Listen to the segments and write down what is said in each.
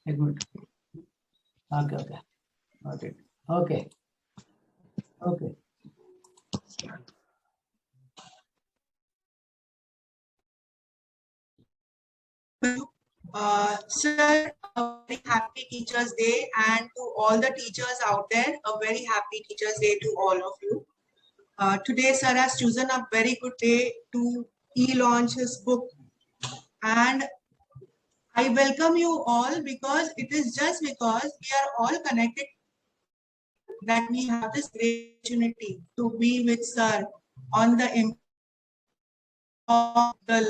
एक minute. Okay. Sir, a very happy Teachers' Day, and to all the teachers out there, a very happy Teachers' Day to all of you. Today, sir has chosen a very good day to e-launch his book, and I welcome you all because it is just because we are all connected that we have this great opportunity to be with sir on the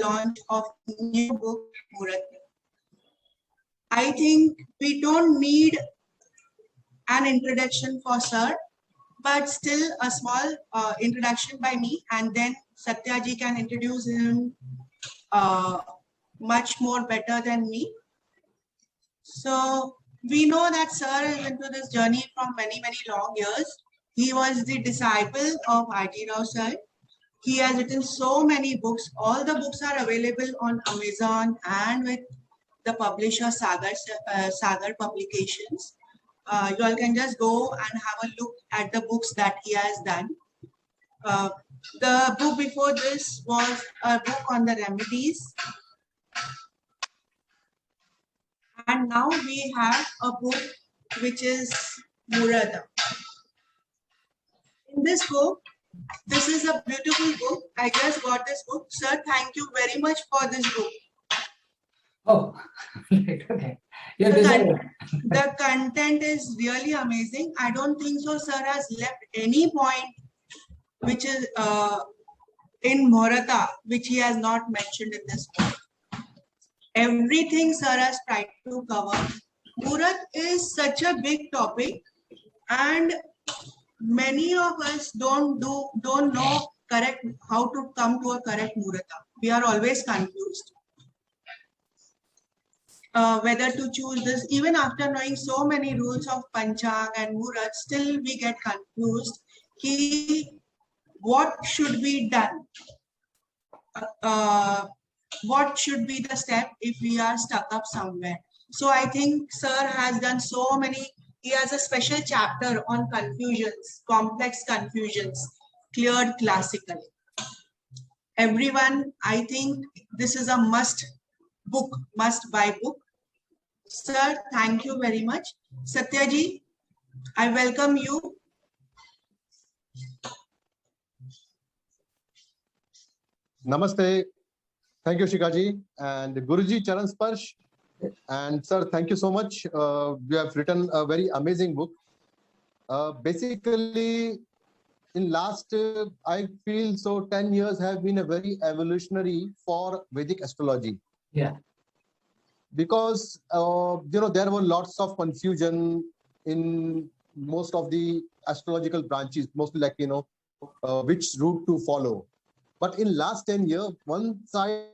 launch of new book, Muhurat. I think we don't need an introduction for sir, but still a small introduction by me, and then Satyaji can introduce him much more better than me. So we know that sir is into this journey from many long years. He was the disciple of HARIHAR sir. He has written so many books. All the books are available on Amazon and with the publisher SAGAR Publications. You all can just go and have a look at the books that he has done. The book before this was a book on the remedies. And now we have a book which is Muhurat. In this book, this is a beautiful book. I just got this book. Sir, thank you very much for this book. Oh, okay. Yeah, the content is really amazing. I don't think so sir has left any point which is in Muhurat which he has not mentioned in this book. Everything sir has tried to cover. Muhurat is such a big topic, and many of us don't know correct how to come to a correct Muhurat. We are always confused. Whether to choose this, even after knowing so many rules of Panchang and Muhurat, still we get confused. What should be done? What should be the step if we are stuck up somewhere? So I think sir has done so many. He has a special chapter on confusions, complex confusions, cleared classically. Everyone, I think this is a must buy book. Sir, thank you very much. Satyaji, I welcome you. Namaste. Thank you, Shikha ji, and Guruji Charan Sparsh. And sir, thank you so much. You have written a very amazing book. Basically, in last, I feel so 10 years have been a very evolutionary for Vedic astrology. Yeah. Because, there were lots of confusion in most of the astrological branches, mostly like, which route to follow. But in last 10 years, one side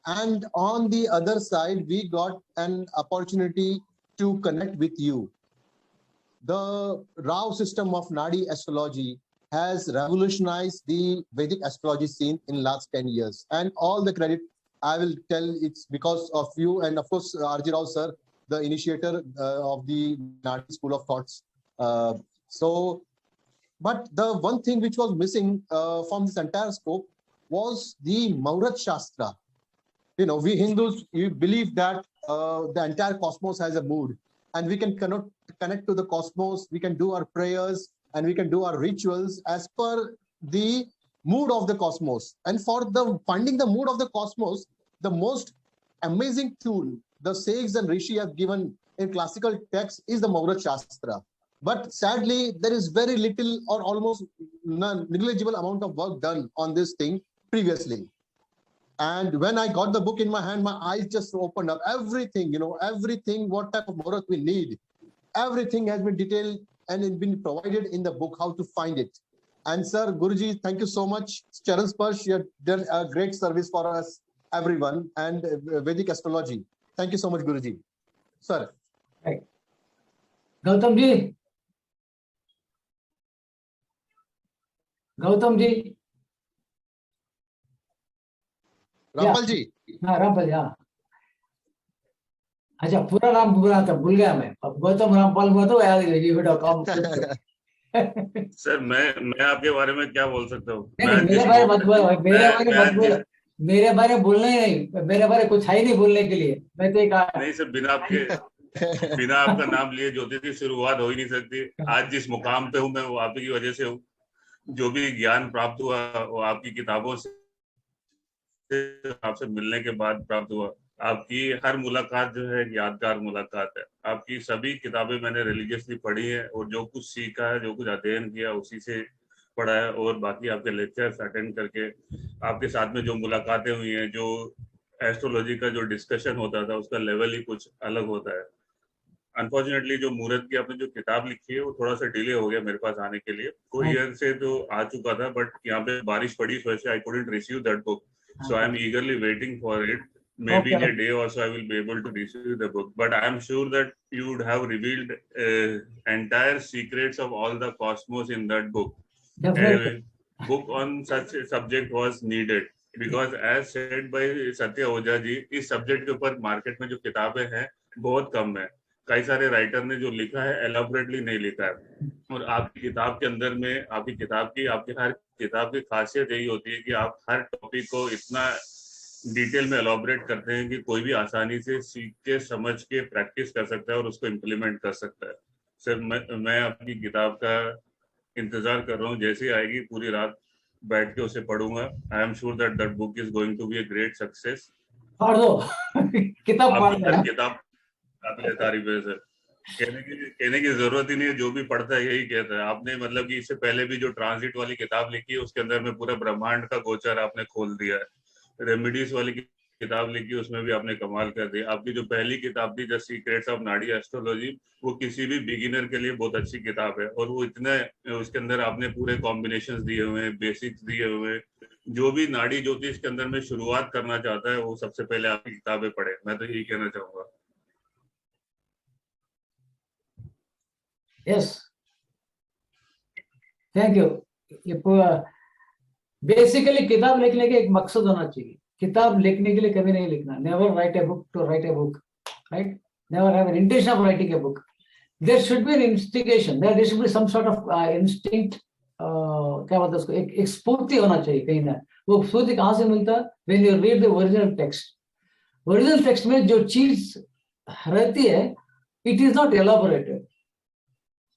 and on the other side, we got an opportunity to connect with you. The Rao system of Nadi astrology has revolutionized the Vedic astrology scene in last 10 years. And all the credit, I will tell it's because of you and of course, R.J. Rao sir, the initiator of the Nadi school of thoughts. But the one thing which was missing from this entire scope was the Muhurat Shastra. We Hindus, we believe that the entire cosmos has a mood, and we can connect to the cosmos, we can do our prayers, and we can do our rituals as per the mood of the cosmos. And for finding the mood of the cosmos, the most amazing tool the sages and rishi have given in classical texts is the Muhurat Shastra. But sadly, there is very little or almost negligible amount of work done on this thing previously. And when I got the book in my hand, my eyes just opened up. Everything, everything, what type of Muhurat we need, everything has been detailed and it's been provided in the book, how to find it. And sir, Guruji, thank you so much. Charan Sparsh, you have done a great service for us, everyone, and Vedic astrology. Thank you so much, Guruji. Sir. Right. Gautam ji. Rampal ji. हाँ रामपाल, हाँ। अच्छा, पूरा नाम पूरा था, भूल गया मैं। अब गौतम रामपाल हुआ तो याद है बेटा काम। सर मैं आपके बारे में क्या बोल सकता हूँ? नहीं नहीं, मेरे बारे मत बोलो, मेरे बारे मत बोलो, मेरे बारे बोलना ही नहीं, मेरे बारे कुछ है ही नहीं बोलने के लिए। मैं तो एक नहीं सर, बिना आपका नाम लिए ज्योतिष की शुरुआत हो ही नहीं सकती। आज जिस मुकाम पे हूँ मैं, वो आपकी वजह से हूँ। जो भी ज्ञान प्राप्त हुआ वो आपकी किताबों से, आपसे मिलने के बाद प्राप्त हुआ। आपकी हर मुलाकात जो है यादगार मुलाकात है। आपकी सभी किताबें मैंने रिलीजियसली पढ़ी है, और जो कुछ सीखा है, जो कुछ अध्ययन किया, उसी से पढ़ा है। और बाकी आपके लेक्चर्स अटेंड करके, आपके साथ में जो मुलाकातें हुई हैं, जो एस्ट्रोलॉजी का जो डिस्कशन होता था, उसका लेवल ही कुछ अलग होता है। अनफॉर्चुनेटली जो मुहूर्त की आपने जो किताब लिखी है, वो थोड़ा सा डिले हो गया मेरे पास आने के लिए। कोई ईयर से तो आ चुका था, बट यहाँ पे बारिश पड़ी, इस वजह से I couldn't receive that book. So I'm eagerly waiting for it. Maybe in a day or so I will be able to receive the book. But I am sure that you would have revealed entire secrets of all the cosmos in that book. Definitely. A book on such a subject was needed because as said by Satya Ojha ji, इस subject के ऊपर market में जो किताबें हैं बहुत कम है। कई सारे राइटर ने जो लिखा है एलाबोरेटली नहीं लिखा है। और आपकी किताब के अंदर में, आपकी हर किताब की खासियत यही होती है कि आप हर टॉपिक को इतना डिटेल में एलाबोरेट करते हैं कि कोई भी आसानी से सीख के, समझ के, प्रैक्टिस कर सकता है और उसको इम्प्लीमेंट कर सकता है। सर मैं आपकी किताब का इंतजार कर रहा हूँ, जैसे ही आएगी पूरी रात बैठ के उसे पढ़ूंगा। I am sure that that book is going to be a great success. पढ़ दो किताब पढ़ आपकी हर किताब काबिल तारीफ है सर। कहने की जरूरत ही नहीं है, जो भी पढ़ता है यही कहता है। आपने मतलब कि इससे पहले भी जो ट्रांजिट वाली किताब लिखी है, उसके अंदर में पूरा ब्रह्मांड का गोचर आपने खोल दिया है। रेमेडीज वाली किताब लिखी, उसमें भी आपने कमाल कर दिया। आपकी जो पहली किताब थी द सीक्रेट्स ऑफ नाडी एस्ट्रोलॉजी, वो किसी भी बिगिनर के लिए बहुत अच्छी किताब है। और वो इतने, उसके अंदर आपने पूरे कॉम्बिनेशंस दिए हुए हैं, बेसिक्स दिए हुए हैं। जो भी नाड़ी ज्योतिष के अंदर में शुरुआत करना चाहता है, वो सबसे पहले आपकी किताबें पढ़े। मैं तो यही कहना चाहूंगा। Yes, thank you. ये पूरा बेसिकली किताब लिखने का एक मकसद होना चाहिए। किताब लिखने के लिए कभी नहीं लिखना। Never write a book to write a book, right? Never have an intention of writing a book. There should be an instigation, there should be some sort of instinct, क्या बोलते हैं उसको, एक स्फूर्ति होना चाहिए कहीं ना। वो स्फूर्ति कहाँ से मिलता है? When you read the original text. Original text में जो चीज रहती है, इट इज नॉट एलाबोरेटेड।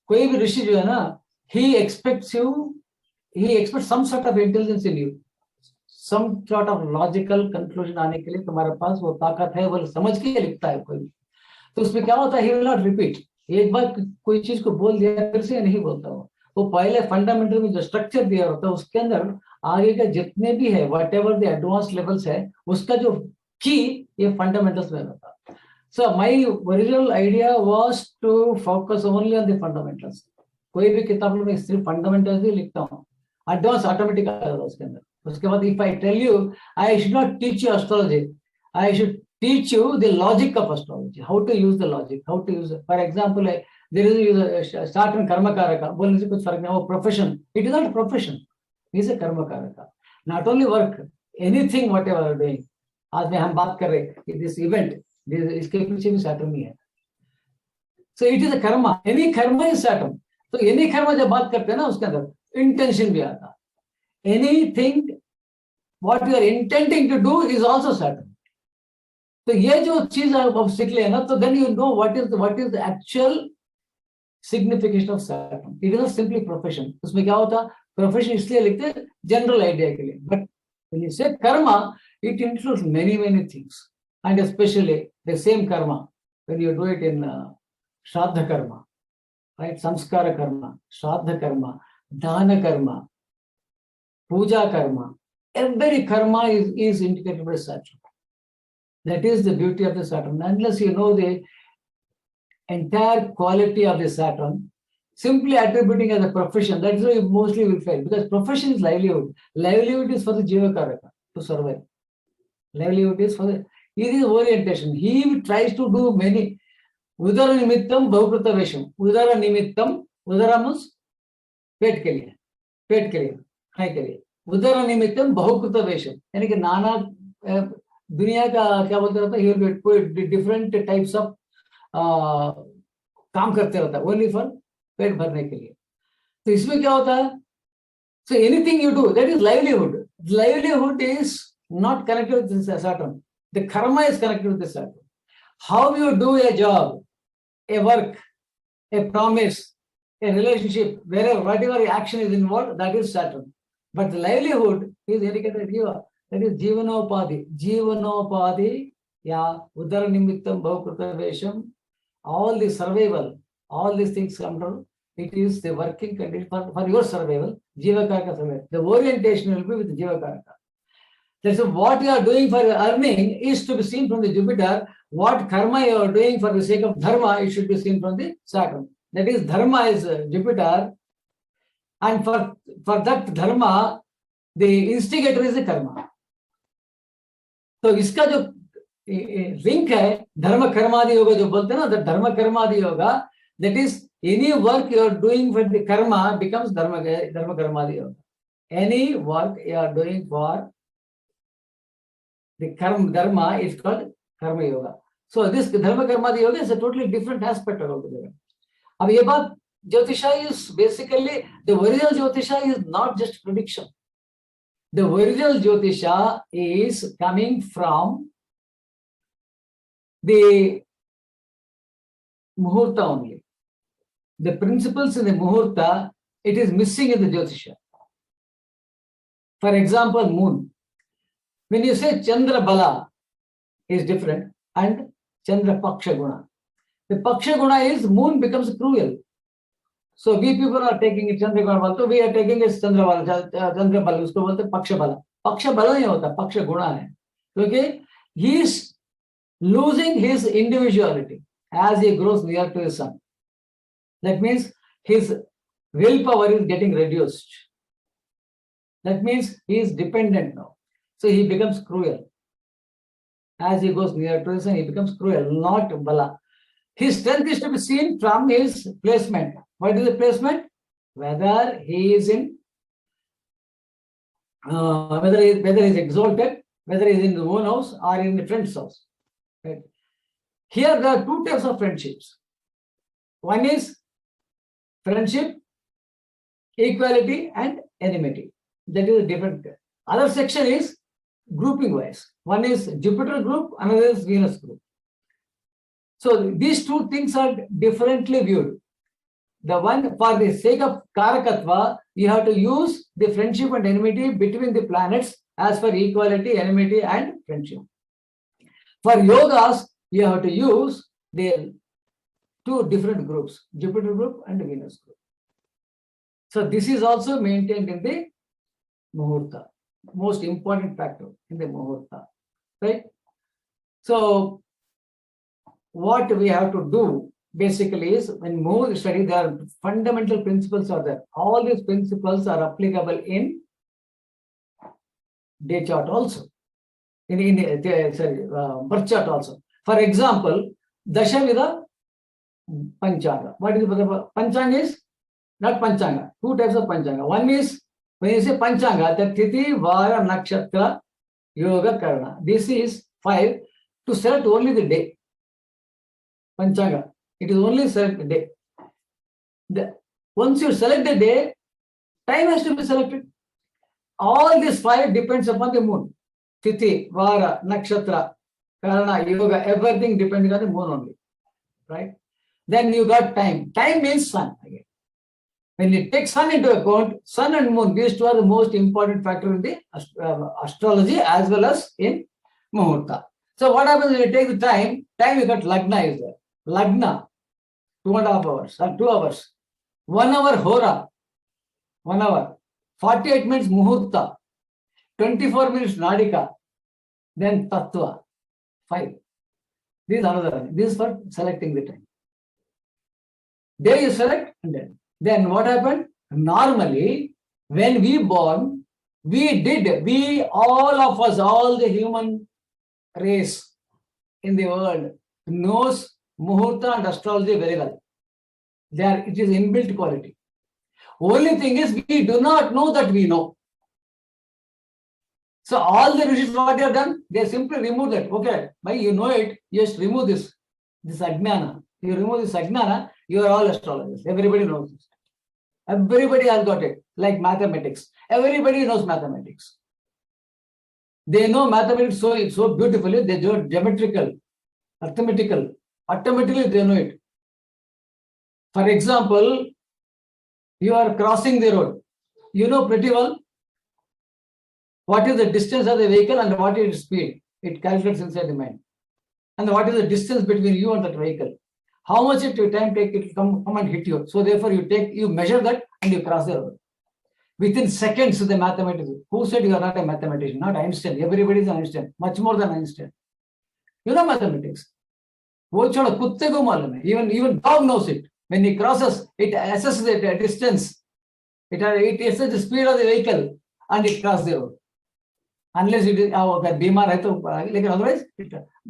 कोई भी ऋषि जो है ना, he expects some sort of intelligence in you, some sort of logical conclusion आने के लिए तुम्हारे पास वो ताकत है, वो समझ के लिखता है कोई। तो उसमें क्या होता है, he will not repeat। एक बार कोई चीज को बोल दिया, फिर से नहीं बोलता वो पहले फंडामेंटल में जो स्ट्रक्चर दिया होता है, उसके अंदर आगे का जितने भी है, what ever the advance levels है, उसका जो की ये फंडामेंटल्स में रहता है। So my original idea was to focus only on the fundamentals. कोई भी किताब में सिर्फ फंडामेंटल्स ही लिखता हूँ, एडवांस ऑटोमेटिक आ जाता है उसके अंदर। उसके बाद if I tell you, I should not teach you astrology, I should teach you the logic of astrology, how to use the logic, how to use. For example, there is Saturn कर्मकारक, बोलने से कुछ फर्क नहीं। वो profession, it is not profession, it is a कर्मकारक। Not only work, anything whatever doing. आज में हम बात कर रहे हैं दिस इवेंट, इसके पीछे भी सैटर्न ही है। So it is a Karma, any Karma is Saturn. तो एनी कर्मा जब बात करते हैं ना, उसके अंदर इंटेंशन भी आता है। Anything what you are intending to do is also Saturn. तो ये जो चीज आप सीख ले ना, तो then you know what is the actual signification of Saturn. It is not simply profession. उसमें क्या होता है, प्रोफेशन इसलिए लिखते हैं जनरल आइडिया के लिए, बट व्हेन यू से Karma, it includes many things, and especially the same karma when you do it in shraddha karma, right? Samskara karma, shraddha karma, dana karma, puja karma. Every karma is indicated by Saturn. That is the beauty of the Saturn. Unless you know the entire quality of the Saturn, simply attributing as a profession, that is why you mostly will fail, because profession is livelihood. Livelihood is for the jiva karaka to survive. Livelihood is for the, it is orientation. He tries to do many. Udara nimittam bahukruta vesham. Udara nimittam, udara means पेट के लिए, खाने के लिए। उदर निमित्तम बहुकृत वेशम, यानी कि नाना दुनिया का क्या बोलते रहता है, he will be different types of काम करते रहता है ओनली फॉर पेट भरने के लिए. तो इसमें क्या होता है, so anything you do, that is livelihood. Livelihood is not connected with this Saturn. The karma is connected with the Saturn. How you do a job, a work, a promise, a relationship, wherever, whatever action is involved, that is Saturn. But the livelihood is indicated here. That is Jivanopadi. Jivanopadi, yeah, Udara Nimittam Bhavakrita Vesham, all the survival, all these things come down. It is the working condition for your survival, Jiva Karaka survival. The orientation will be with Jiva Karaka. That's what you are doing for your earning is to be seen from the Jupiter. What karma you are doing for the sake of dharma, it should be seen from the Saturn. That is, dharma is Jupiter, and for that dharma, the instigator is the karma. तो इसका जो link है धर्म कर्मादि योगा जो बोलते हैं ना, the धर्म कर्मादि yoga, that is any work you are doing for the karma becomes dharma karmadi yoga. Any work you are doing for the dharma is called karma yoga. So this dharma karmadi yoga is a totally different aspect of it. अब ये बात, ज्योतिषा is basically, the original Jyotisha is not just prediction. The original Jyotisha is coming from the Muhurta only. The principles in the Muhurta, it is missing in the Jyotisha. For example, moon. When you say Chandra Bala is different and Chandra Paksha Guna. The Paksha Guna is moon becomes cruel. So we people are taking it Chandra Guna, so we are taking it Chandra Bala, usko bolte Paksha Bala. Paksha Bala nahi hota, Paksha Guna hai. Okay? He is losing his individuality as he grows near to his sun. That means his willpower is getting reduced. That means he is dependent now. So he becomes cruel. As he goes near to his sun, he becomes cruel, not Bala. His strength is to be seen from his placement. What is the placement? Whether he is in, whether he is exalted, whether he is in the own house or in the friend's house. Right? Here there are two types of friendships. One is friendship, equality, and enmity. That is a different. Other section is grouping wise. One is Jupiter group, another is Venus group. So these two things are differently viewed. The one, for the sake of Karakatva, you have to use the friendship and enmity between the planets as for equality, enmity, and friendship. For yogas, you have to use the two different groups, Jupiter group and Venus group. So this is also maintained in the Muhurta, most important factor in the Muhurta, right? So what we have to do basically is, when Muhurta study, there are fundamental principles are there. All these principles are applicable in day chart also, birth chart also. For example, Dashavida Panchanga. What is Panchanga? Is not Panchanga. Two types of Panchanga. One is, when you say Panchanga, the Tithi, Vara, Nakshatra, Yoga, Karna. This is 5 to select only the day. Panchanga. It is only select the day. Once you select the day, time has to be selected. All these 5 depends upon the moon. Tithi, Vara, Nakshatra, Karna, Yoga, everything depending on the moon only. Right? Then you got time. Time means sun again. When you take sun into account, sun and moon, these two are the most important factor in the astrology as well as in Muhurta. So what happens when you take the time? Time you got Lagna is there. Lagna, 2.5 hours or 2 hours. 1 hour Hora, 1 hour. 48 minutes Muhurta. 24 minutes Nadika. Then Tattva, 5. This is another one. This is for selecting the time. There you select, and then what happened? Normally, when we born, we all of us, all the human race in the world knows Muhurta and astrology very well. It is inbuilt quality. Only thing is, we do not know that we know. So all the rishis, what they have done, they simply remove that. Okay, by you know it, just remove this ajnana. You remove this ajnana, you are all astrologers. Everybody knows this. Everybody has got it. Like mathematics. Everybody knows mathematics. They know mathematics so beautifully, they do geometrical, arithmetical. Automatically they know it. For example, you are crossing the road. You know pretty well what is the distance of the vehicle and what is its speed. It calculates inside the mind. And what is the distance between you and that vehicle. How much it will time take it to come and hit you. So therefore you measure that and you cross the road. Within seconds, the mathematics. Who said you are not a mathematician? Not Einstein. Everybody is an Einstein. Much more than Einstein. You know mathematics. Even dog knows it. When he crosses, it assesses the distance. It assesses the speed of the vehicle and it crosses the road. Unless it is otherwise,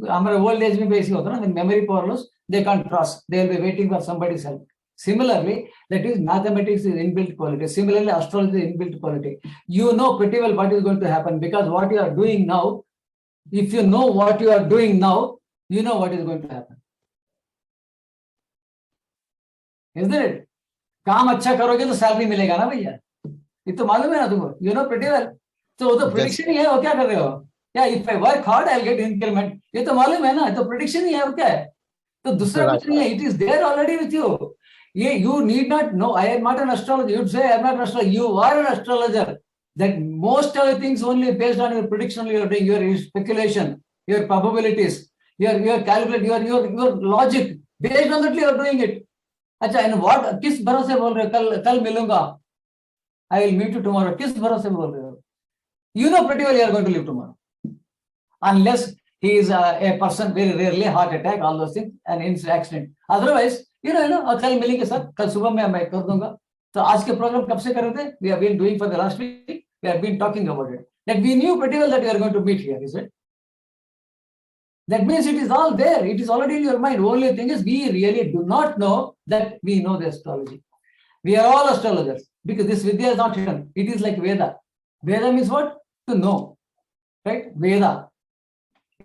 our old age when memory power loss, they can't cross. They will be waiting for somebody's help. Similarly, that is mathematics is inbuilt quality. Similarly, astrology is inbuilt quality. You know pretty well what is going to happen because what you are doing now, if you know what you are doing now, you know what is going to happen. Isn't it? काम अच्छा करोगे तो salary मिलेगा ना भैया. ये तो मालूम है ना तुमको. You know pretty well. तो वो तो prediction ही है. वो क्या कर रहे हो? Yeah, if I work hard, I'll get increment. ये तो मालूम है ना. तो prediction ही है. वो क्या है? तो दूसरा कुछ नहीं है. It is there already with you. You need not know. I am not an astrologer. You'd say I am not an astrologer. You are an astrologer. That most of the things only based on your prediction you are doing, your speculation, your probabilities, your calculate, your logic. Based on that you are doing it. अच्छा, and what? किस भरोसे बोल रहे हो? कल मिलूंगा. I will meet you tomorrow. किस भरोसे बोल रहे हो? You know pretty well you are going to live tomorrow. Unless he is a person very rarely heart attack, all those things, and in accident. Otherwise, you know, कल मिलेंगे sir. कल सुबह मैं कर दूंगा. तो आज के program कब से कर रहे थे? We have been doing for the last week. We have been talking about it. That we knew pretty well that we are going to meet here, is it? That means it is all there. It is already in your mind. Only thing is we really do not know that we know the astrology. We are all astrologers because this Vidya is not hidden. It is like Veda. Veda means what? To know. Right? Veda.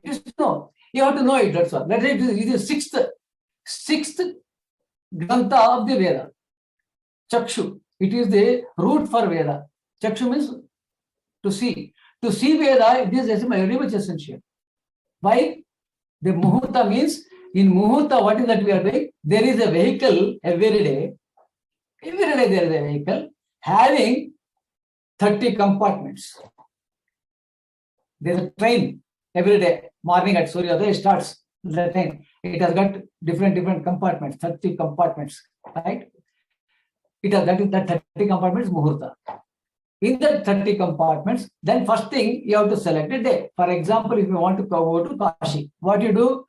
It is to know. You have to know it. That's all. Let's say it is sixth Grantha of the Veda. Chakshu. It is the root for Veda. Chakshu means to see. To see Veda, it is very much essential. Why? The Muhurta means, in Muhurta, what is that we are doing? There is a vehicle every day. Every day there is a vehicle having 30 compartments. There is a train every day. Morning at Suryodaya it starts the train. It has got different compartments, 30 compartments, right? It has that 30 compartments Muhurta. In the 30 compartments, then first thing you have to select a day. For example, if you want to go to Kashi, what you do,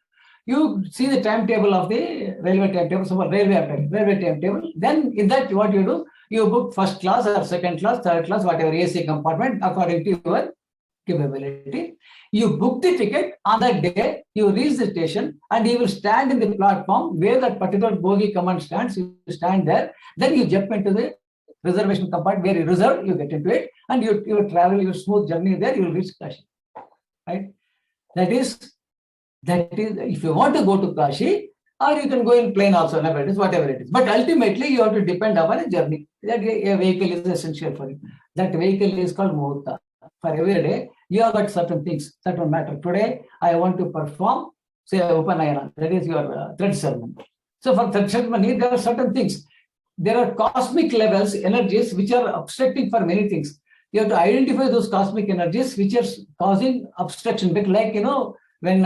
you see the timetable of the railway timetable, so railway timetable. Then in that, what you do, you book first class or second class, third class, whatever AC compartment according to your capability. You book the ticket on that day, you reach the station and you will stand in the platform where that particular bogie command stands. You stand there, then you jump into the reservation compartment where you reserve, you get into it, and you travel your smooth journey there, you will reach Kashi. Right? That is, if you want to go to Kashi, or you can go in plane also, whatever it is. But ultimately, you have to depend upon a journey. That a vehicle is essential for you. That vehicle is called Muhurta. For every day, you have got certain things that will matter. Today, I want to perform, say, Upanayana. That is your thread ceremony. So for thread ceremony, there are certain things. There are cosmic levels, energies, which are obstructing for many things. You have to identify those cosmic energies which are causing obstruction. But like, when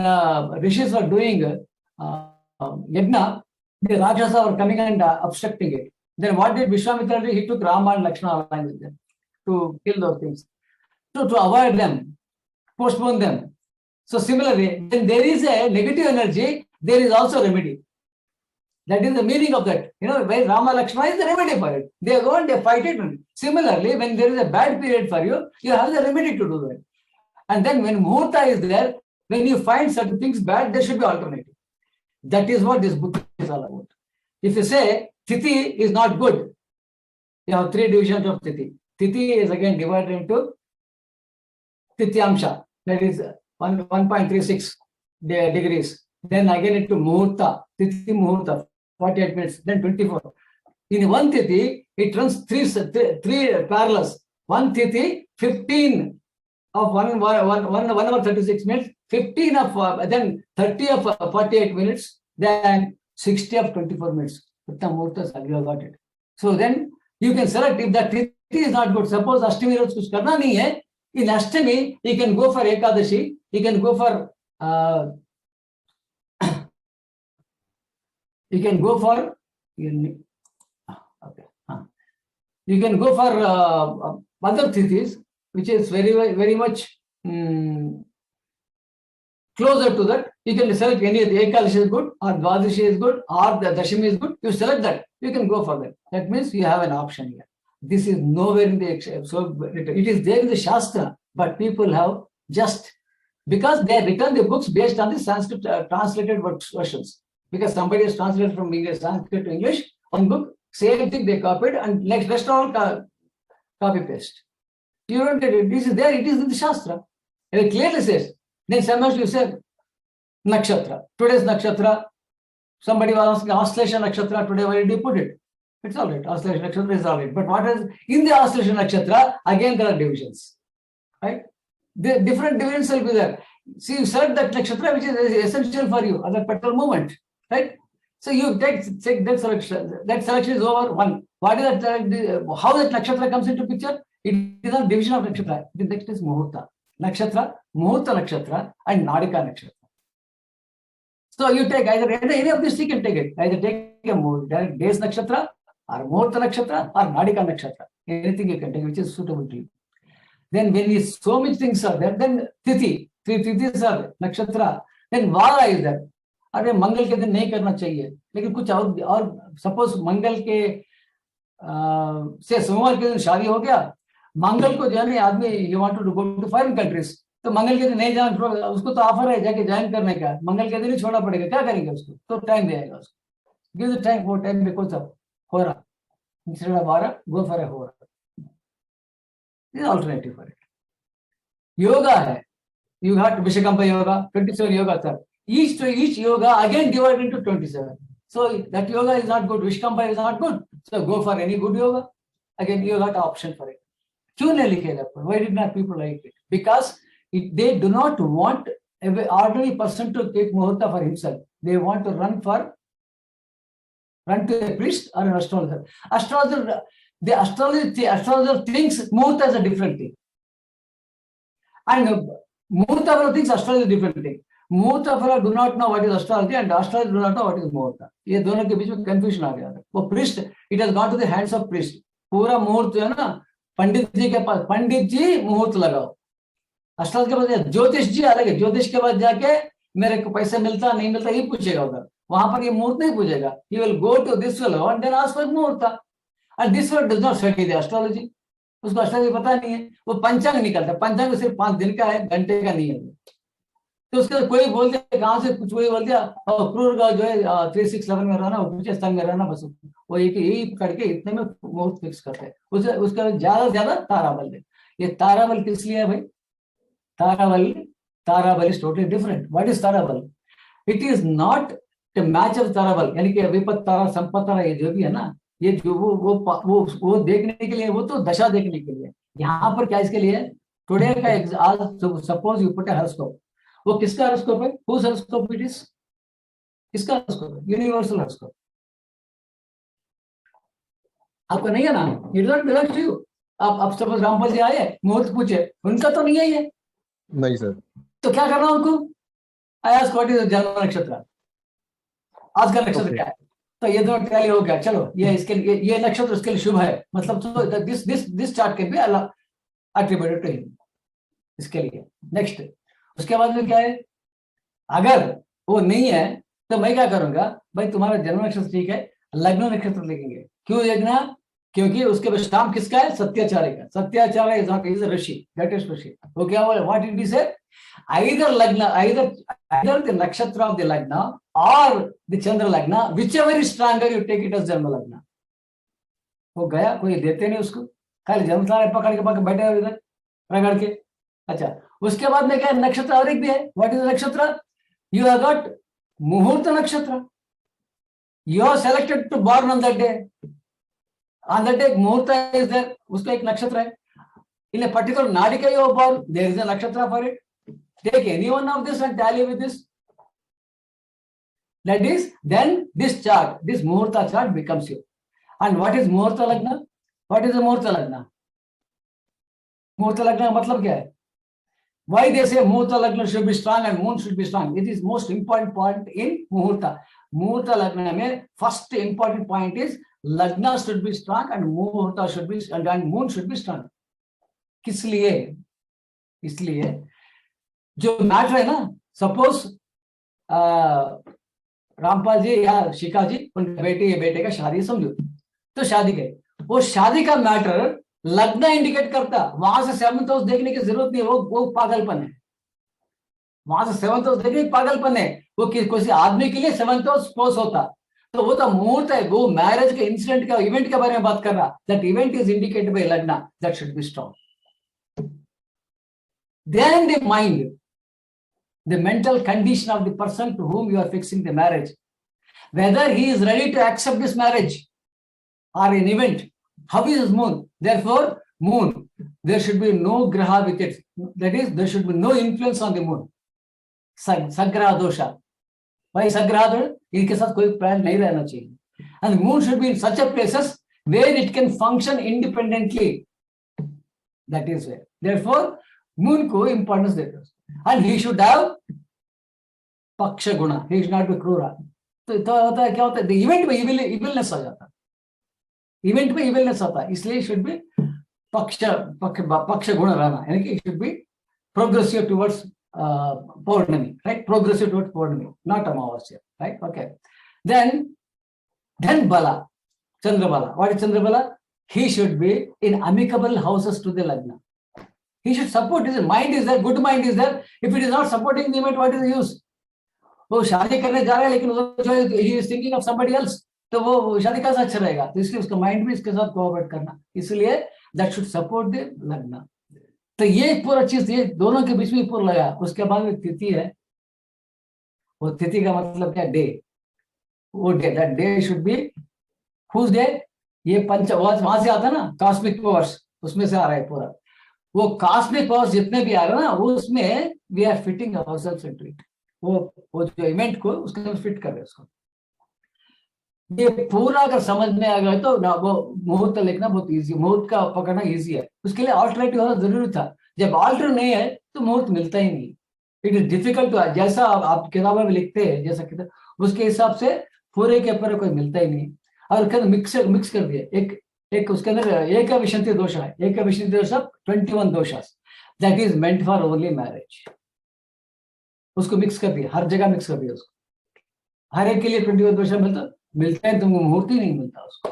rishis were doing yajna, the Rakshasa were coming and obstructing it. Then what did Vishwamitra do? He took Rama and Lakshmana along with them to kill those things. To avoid them, postpone them. So similarly, when there is a negative energy, there is also remedy. That is the meaning of that. When Rama Lakshmana is the remedy for it. They go and they fight it. Similarly, when there is a bad period for you, you have the remedy to do that. And then when Muhurta is there, when you find certain things bad, there should be alternative. That is what this book is all about. If you say Tithi is not good, you have 3 divisions of Tithi. Tithi is again divided into Tityamsha, that is 1.36 degrees. Then again into Muhurta, Tithi Muhurta, 48 minutes, then 24. In one Tithi, it runs three parallels. One Tithi, 15 of 1 hour 36 minutes, 15 of then 30 of 48 minutes, then 60 of 24 minutes. Muhurtas, you have got it. So then you can select if that Tithi is not good. Suppose Ashtami Road kuch karna nahi hai. In Ashtami, you can go for Ekadashi, you can go for you can go for other Tithis, which is very much closer to that. You can select any of the Ekadashi is good, or Dvadashi is good, or the Dashami is good. You select that. You can go for that. That means you have an option here. This is nowhere in the so it is there in the Shastra, but people have just because they have written the books based on the Sanskrit translated versions. Because somebody has translated from English Sanskrit to English, one book, same thing they copied, and next rest all copy paste. You don't get it. This is there. It is in the Shastra. And it clearly says. Then sometimes you say Nakshatra. Today's Nakshatra. Somebody was asking Oscillation Nakshatra today. Where did you put it? It's all right. Oscillation Nakshatra is all right. But what is in the Oscillation Nakshatra? Again, there are divisions. Right? The different divisions will be there. See, you select that Nakshatra which is essential for you at that particular moment. Right? So you take that selection. That selection is over. One. What is that? How that Nakshatra comes into picture? It is a division of Nakshatra. The next is Muhurta. Nakshatra, Muhurta Nakshatra, and Nadika Nakshatra. So you take either any of these, you can take it. Either take a Days Nakshatra, or Muhurta Nakshatra, or Nadika Nakshatra. Anything you can take which is suitable to you. Then when so many things are there, then Tithi, 3 Tithis are there, Nakshatra, then Vara is there. अरे मंगल के दिन नहीं करना चाहिए, लेकिन कुछ और suppose मंगल के से सोमवार के दिन शादी हो गया, मंगल को जो है ना आदमी you want to go to foreign countries, तो मंगल के दिन नहीं जाना, उसको तो ऑफर है जाके ज्वाइन करने का, मंगल के दिन ही छोड़ना पड़ेगा, क्या करेंगे उसको, तो टाइम देगा उसको, गिव द टाइम, वो टाइम बिकॉज ऑफ हो रहा इंस्टेड ऑफ वारा गो फॉर ए हो रहा, this alternative for it. Yoga है, you have Vishakampa yoga, 27 yoga sir. Each yoga again divided into 27. So that yoga is not good, Vishakampa is not good. So go for any good yoga. Again you got option for it. क्यों नहीं लिखेगा? Why did not people like it? Because they do not want an ordinary person to take muhurta for himself. They want to run to a priest or an astrologer. The astrologer thinks muhurta is a different thing. And Muhurta fellow thinks astrology is a different thing. Muhurta fellow do not know what is astrology and astrologer do not know what is Muhurta. ये दोनों के बीच में confusion आ गया था. वो priest, it has gone to the hands of priest. पूरा मुहूर्त जो है ना पंडित जी के पास, पंडित जी मुहूर्त लगाओ. astrologer के पास ज्योतिष जी अलग है. ज्योतिष के पास जाके मेरे को पैसे मिलता नहीं मिलता ये पूछेगा उधर. वहां पर ये मुहूर्त नहीं पूछेगा. He will go to this fellow and then ask for मुहूर्ता. And this fellow does not study the astrology. उसको अष्टांग पता नहीं है, वो पंचांग निकलता है, पंचांग सिर्फ 5 दिन का है, घंटे का नहीं है. तो उसके कोई बोल दिया कहाँ से कुछ, वही बोल दिया क्रूर का जो है 367 में रहना, ऊंचे स्थान में रहना, बस वो यही करके इतने में मुहूर्त फिक्स करते हैं. उसका ज्यादा से ज्यादा ताराबल है. ये ताराबल किस लिए है भाई? ताराबल is totally different. What is ताराबल? It is not the match of ताराबल, यानी कि विपत तारा संपत तारा ये जो भी है ना, ये जो वो देखने के लिए, वो तो दशा देखने के लिए. यहाँ पर क्या इसके लिए? टुडे का suppose you put a horoscope, वो किसका हॉरोस्कोप है? Whose horoscope it is? किसका हॉरोस्कोप है? Universal horoscope. आपका नहीं है ना, it don't belong to you. आप सपोज रामपाल जी आए, मुहूर्त पूछे, उनका तो नहीं है ये. नहीं सर. तो क्या करना उनको? आई आस्क व्हाट इज जन्म नक्षत्र, आज का नक्षत्र क्या है? तो ये दोनों टैली हो गया. चलो ये इसके लिए, ये नक्षत्र उसके लिए शुभ है, मतलब तो this chart can be attributed to him, इसके लिए. नेक्स्ट उसके बाद में क्या है? अगर वो नहीं है तो मैं क्या करूंगा भाई, तुम्हारा जन्म नक्षत्र ठीक है, लग्न नक्षत्र लिखेंगे. क्यों लिखना? क्योंकि उसके बाद नाम किसका है? सत्याचार्य का. Satyacharya is not is rishi, that is rishi. वो क्या बोले? What it be say? either lagna, either the nakshatra of the lagna or the chandra lagna, whichever is stronger you take it as जन्म लग्न. वो गया, कोई देते नहीं उसको, खाली जन्म तारे पकड़ के बैठे इधर रगड़ के. अच्छा, उसके बाद में क्या नक्षत्र और एक भी है. What is nakshatra? You have got muhurta nakshatra. You are selected to born on that day. On that day muhurta is there, उसका एक नक्षत्र है. In a particular nadika you are born, there is a nakshatra for it. Take any one of this and tally with this. That is, then this chart, this Muhurta chart becomes you. And what is Muhurta Lagna? What is the Muhurta Lagna? Muhurta Lagna matlab kya hai? Why they say Muhurta Lagna should be strong and moon should be strong? It is most important point in Muhurta. Muhurta Lagna mein first important point is Lagna should be strong and Muhurta should be and moon should be strong. किस लिए? इसलिए जो matter है ना, suppose Rampal जी या शिखा जी, उनके बेटे का शादी समझो, तो शादी गए, वो शादी का मैटर लग्न इंडिकेट करता. वहां से 7th हाउस देखने की जरूरत नहीं. वो पागलपन है. वहां से 7th हाउस देखने की पागलपन है. वो किसी आदमी के लिए 7th हाउस स्पोज होता, तो वो तो मुहूर्त है. वो मैरिज के इंसिडेंट का, इवेंट के बारे में बात कर रहा. That event is indicated by lagna, that should be strong. Then the mind, the mental condition of the person to whom you are fixing the marriage, whether he is ready to accept this marriage or an event. How is his moon? Therefore, moon, there should be no graha with it. That is, there should be no influence on the moon. Sagraha dosha. Why sagraha dosha? इनके साथ कोई plan नहीं रहना चाहिए. And the moon should be in such a places where it can function independently. That is where. Therefore, moon को importance देते हैं. And he should have paksha guna. He should not be krura. तो होता है क्या होता है, event में इविलनेस आ जाता है. इवेंट में इविलनेस आता है, इसलिए शुड बी पक्ष गुण रहना, यानी कि should be progressive towards paurnami, right? Progressive towards paurnami, not amavasya, right? Okay. Then bala, Chandra-bala. What is Chandra-bala? He should be in amicable houses to the lagna. He should support. His mind is there, good mind is there. If it is not supporting the event, what is the use? वो शादी करने जा रहा है, लेकिन जो he is thinking of somebody else, तो वो शादी कैसा अच्छा रहेगा? तो इसलिए उसका माइंड भी इसके साथ कोऑपरेट करना, इसलिए that should support the लग्न. तो ये पूरा चीज, ये दोनों के बीच में पूरा लगा. उसके बाद में तिथि है. वो तिथि का मतलब क्या? डे. वो day, that day should be whose day? ये पंच वहां से आता है ना, कॉस्मिक पावर्स, उसमें से आ रहा है पूरा. वो कॉस्मिक पावर्स जितने भी आ रहे हैं ना, वो उसमें we are fitting ourselves into it. वो जो इवेंट को उसके अंदर फिट कर रहे हैं उसको. ये पूरा अगर समझ में आ गया तो ना, वो मुहूर्त लिखना बहुत इजी, मुहूर्त का पकड़ना इजी है. उसके लिए ऑल्टरनेटिव होना जरूरी था. जब ऑल्टर नहीं है तो मुहूर्त मिलता ही नहीं. It is difficult. जैसा आप किताबों में लिखते हैं, जैसा किताब, उसके हिसाब से पूरे के पूरे कोई मिलता ही नहीं. और मिक्स कर दिया. एक उसके अंदर एक विशंति दोष है. एक विशंति दोष 21 दोषास, that is meant for only marriage. उसको मिक्स कर दिया, हर जगह मिक्स कर दिया उसको. हर एक के लिए 21 दोष मिलता है, तुमको मुहूर्त ही नहीं मिलता उसको.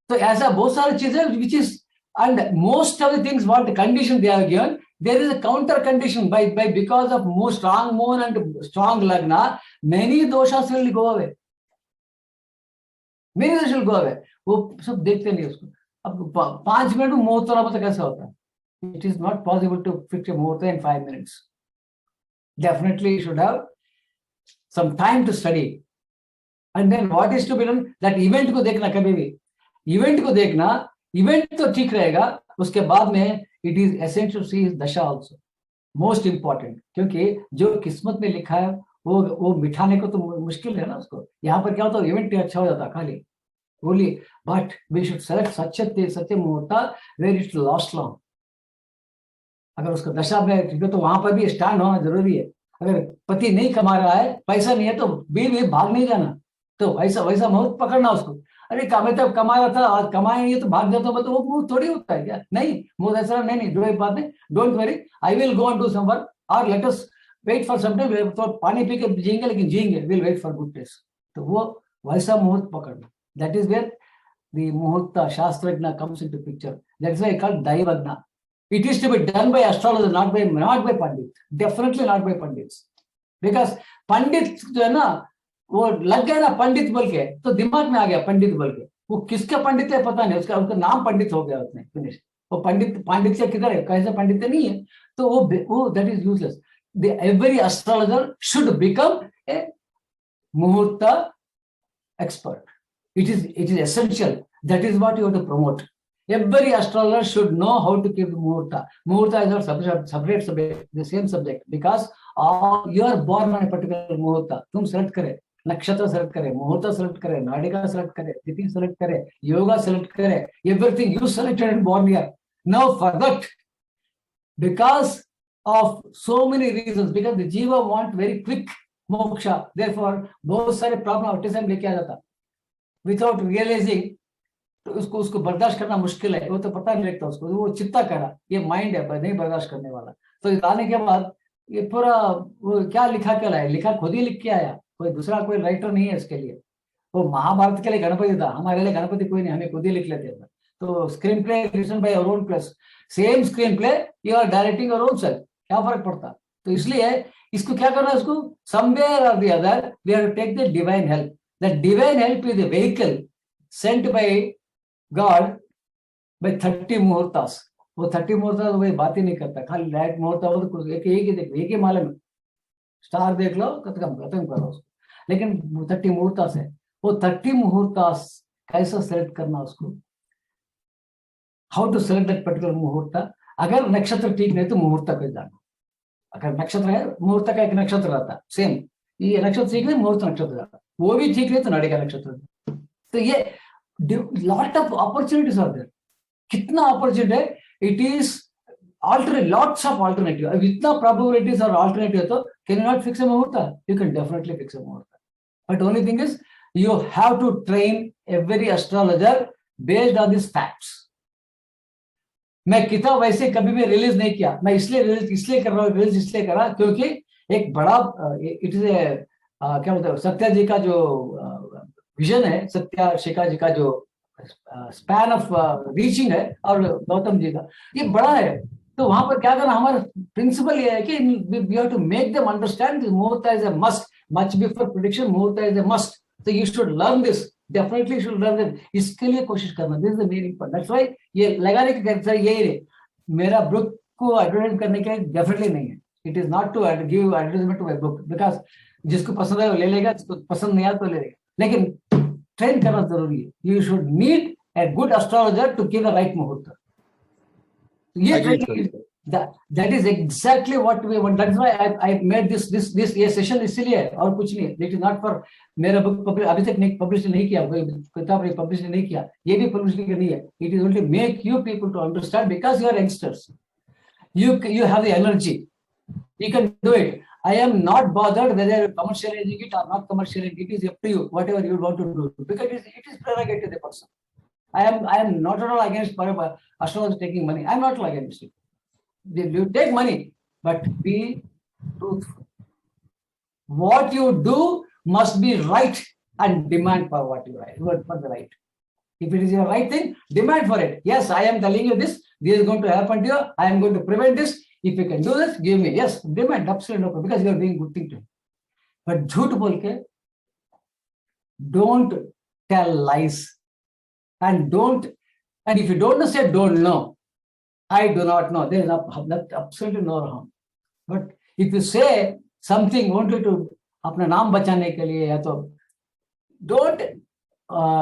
तो ऐसा बहुत सारी चीजें which is, and most of the things what condition they are given, there is a counter condition by because of more strong moon and strong lagna, many doshas will go away. Many doshas will go away. वो सब देखते नहीं उसको. अब 5 minute में मुहूर्त होना पता कैसे होता है? It is not possible to fix a muhurta in 5 minutes. Definitely you should have some time to study. And then what is to be done? That event को देखना, कभी भी event को देखना. Event तो ठीक रहेगा, उसके बाद में it is essential to see his दशा also. Most important, क्योंकि जो किस्मत में लिखा है वो मिठाने को तो मुश्किल है ना उसको. यहाँ पर क्या होता है, इवेंट अच्छा हो जाता खाली only, but we should select such a मुहूर्त where it will last long. अगर उसका दशा में तो वहां पर भी स्टैंड होना जरूरी है. अगर पति नहीं कमा रहा है, पैसा नहीं है, तो बीवी भाग नहीं जाना. तो वैसा मुहूर्त पकड़ना उसको. अरे तब कमा रहा था, आज कमाए नहीं तो भाग जाता हूँ, तो वो मुहूर्त थोड़ी होता है क्या? नहीं, मुहूर्त ऐसा नहीं. दो एक बात नहीं, don't worry, I will go on to some work और let us wait for some time. तो पानी पी के जिएंगे, लेकिन जिएंगे, will wait for good days. तो वो वैसा मुहूर्त पकड़ना. That is where the muhurta शास्त्रज्ञ comes into picture. That is why called daivajna. It is to be done by astrologer, not by pandit. Definitely not by pandits. Because पंडित जो है ना, वो लग गया ना पंडित बोल के, तो दिमाग में आ गया पंडित बोल के. वो किसका पंडित है पता नहीं, उसका नाम पंडित हो गया उसने. फिनिश वो पंडित पांडित्य किधर है, कैसे पांडित्य नहीं है, तो वो that is useless. Every astrologer should become a Muhurta expert. It is essential. That is what you have to promote. Every astrologer should know how to keep Muhurta. Muhurta is not separate subject, the same subject, because you are born on a particular Muhurta. तुम select करे, नक्षत्र select करे, Muhurta select करे, Nadika select करे, Tithi select करे, Yoga select करे, everything you selected and born here. Now for that, because of so many reasons, because the jiva want very quick moksha, therefore बहुत सारे problem at time लेके आ जाता without realising. तो उसको बर्दाश्त करना मुश्किल है, वो तो पता नहीं लगता उसको, वो चित्ता करा ये माइंड है नहीं बर्दाश्त करने वाला. तो आने के बाद ये पूरा वो क्या लिखा क्या लाया, लिखा खुद ही लिख के आया, कोई दूसरा कोई राइटर नहीं है इसके लिए. वो महाभारत के लिए गणपति था, हमारे लिए गणपति कोई नहीं, हमें खुद ही लिख लेते थे. तो screen play written by your own plus, same screen play you are directing your own self, क्या फर्क पड़ता. तो इसलिए इसको क्या करना है, इसको समवेयर और the other we have to take the divine help. The divine help is the vehicle sent by God by 30 मुहूर्तास. वो 30 मुहूर्तास वो बात ही नहीं करता, खाली राइट मुहूर्त हो तो एक ही देखो, एक ही मालूम है, स्टार देख लो खत्म करो उसको. लेकिन 30 मुहूर्तास है, वो 30 मुहूर्तास कैसा सेलेक्ट करना उसको, how to select that particular मुहूर्त. अगर नक्षत्र ठीक नहीं तो मुहूर्त को जाना. अगर नक्षत्र है, मुहूर्त का एक नक्षत्र रहता सेम, ये नक्षत्र ठीक नहीं मुहूर्त नक्षत्र रहता, वो भी ठीक नहीं तो नाड़ी का नक्षत्र. तो ये lot of opportunities are there. कितना अपॉर्चुनिटी है, it is alternate, lots of alternative. अब इतना probabilities और alternative है तो can you not fix a मुहूर्त? You can definitely fix a मुहूर्त. But only thing is you have to train every astrologer based on these facts. मैं किताब वैसे कभी भी रिलीज नहीं किया, मैं इसलिए कर रहा हूँ, रिलीज इसलिए करा क्योंकि एक बड़ा इट इज ए क्या बोलते हैं, सत्या जी का जो विजन है, सत्या शिखा जी का जो स्पैन ऑफ रीचिंग है और गौतम जी का ये बड़ा है. तो वहां पर क्या करना, हमारा प्रिंसिपल ये है कि we have to make them understand muhurta is a must, much before prediction muhurta is a must. तो you should learn this, definitely should learn this. इसके लिए कोशिश करना, this is the main important. That's why ये लगाने की यही है, मेरा बुक को एडवर्टाइज करने के लिए डेफिनेटली नहीं है. It is not to give advertisement to my book, because जिसको पसंद है वो ले लेगा, जिसको पसंद नहीं आया तो ले लेगा. लेकिन ट्रेन करना जरूरी है. You should need a good astrologer to give the right muhurta. That is exactly what we want. That's why I made this ये session इसलिए है और कुछ नहीं. It is not for मेरा book अभी तक नहीं पब्लिश नहीं किया, कोई किताब पब्लिश नहीं किया, ये भी पब्लिश नहीं है. It is only make you people to understand because you are youngsters. You have the energy. You can do it. I am not bothered whether commercializing it or not commercializing it. It is up to you. Whatever you want to do, because it is prerogative of the person. I am not at all against astrologers taking money. I am not against it. You take money, but be truthful. What you do must be right and demand for what you write, for the right. If it is your right thing, demand for it. Yes, I am telling you this. This is going to happen to you. I am going to prevent this. If you can do this, give me. Yes, demand, absolutely no problem, because you are doing good thing to him. But झूठ बोल के, don't tell lies. And if you don't know, say don't know. I do not know. There is absolutely no harm. But if you say something only to अपना नाम बचाने के लिए या तो, don't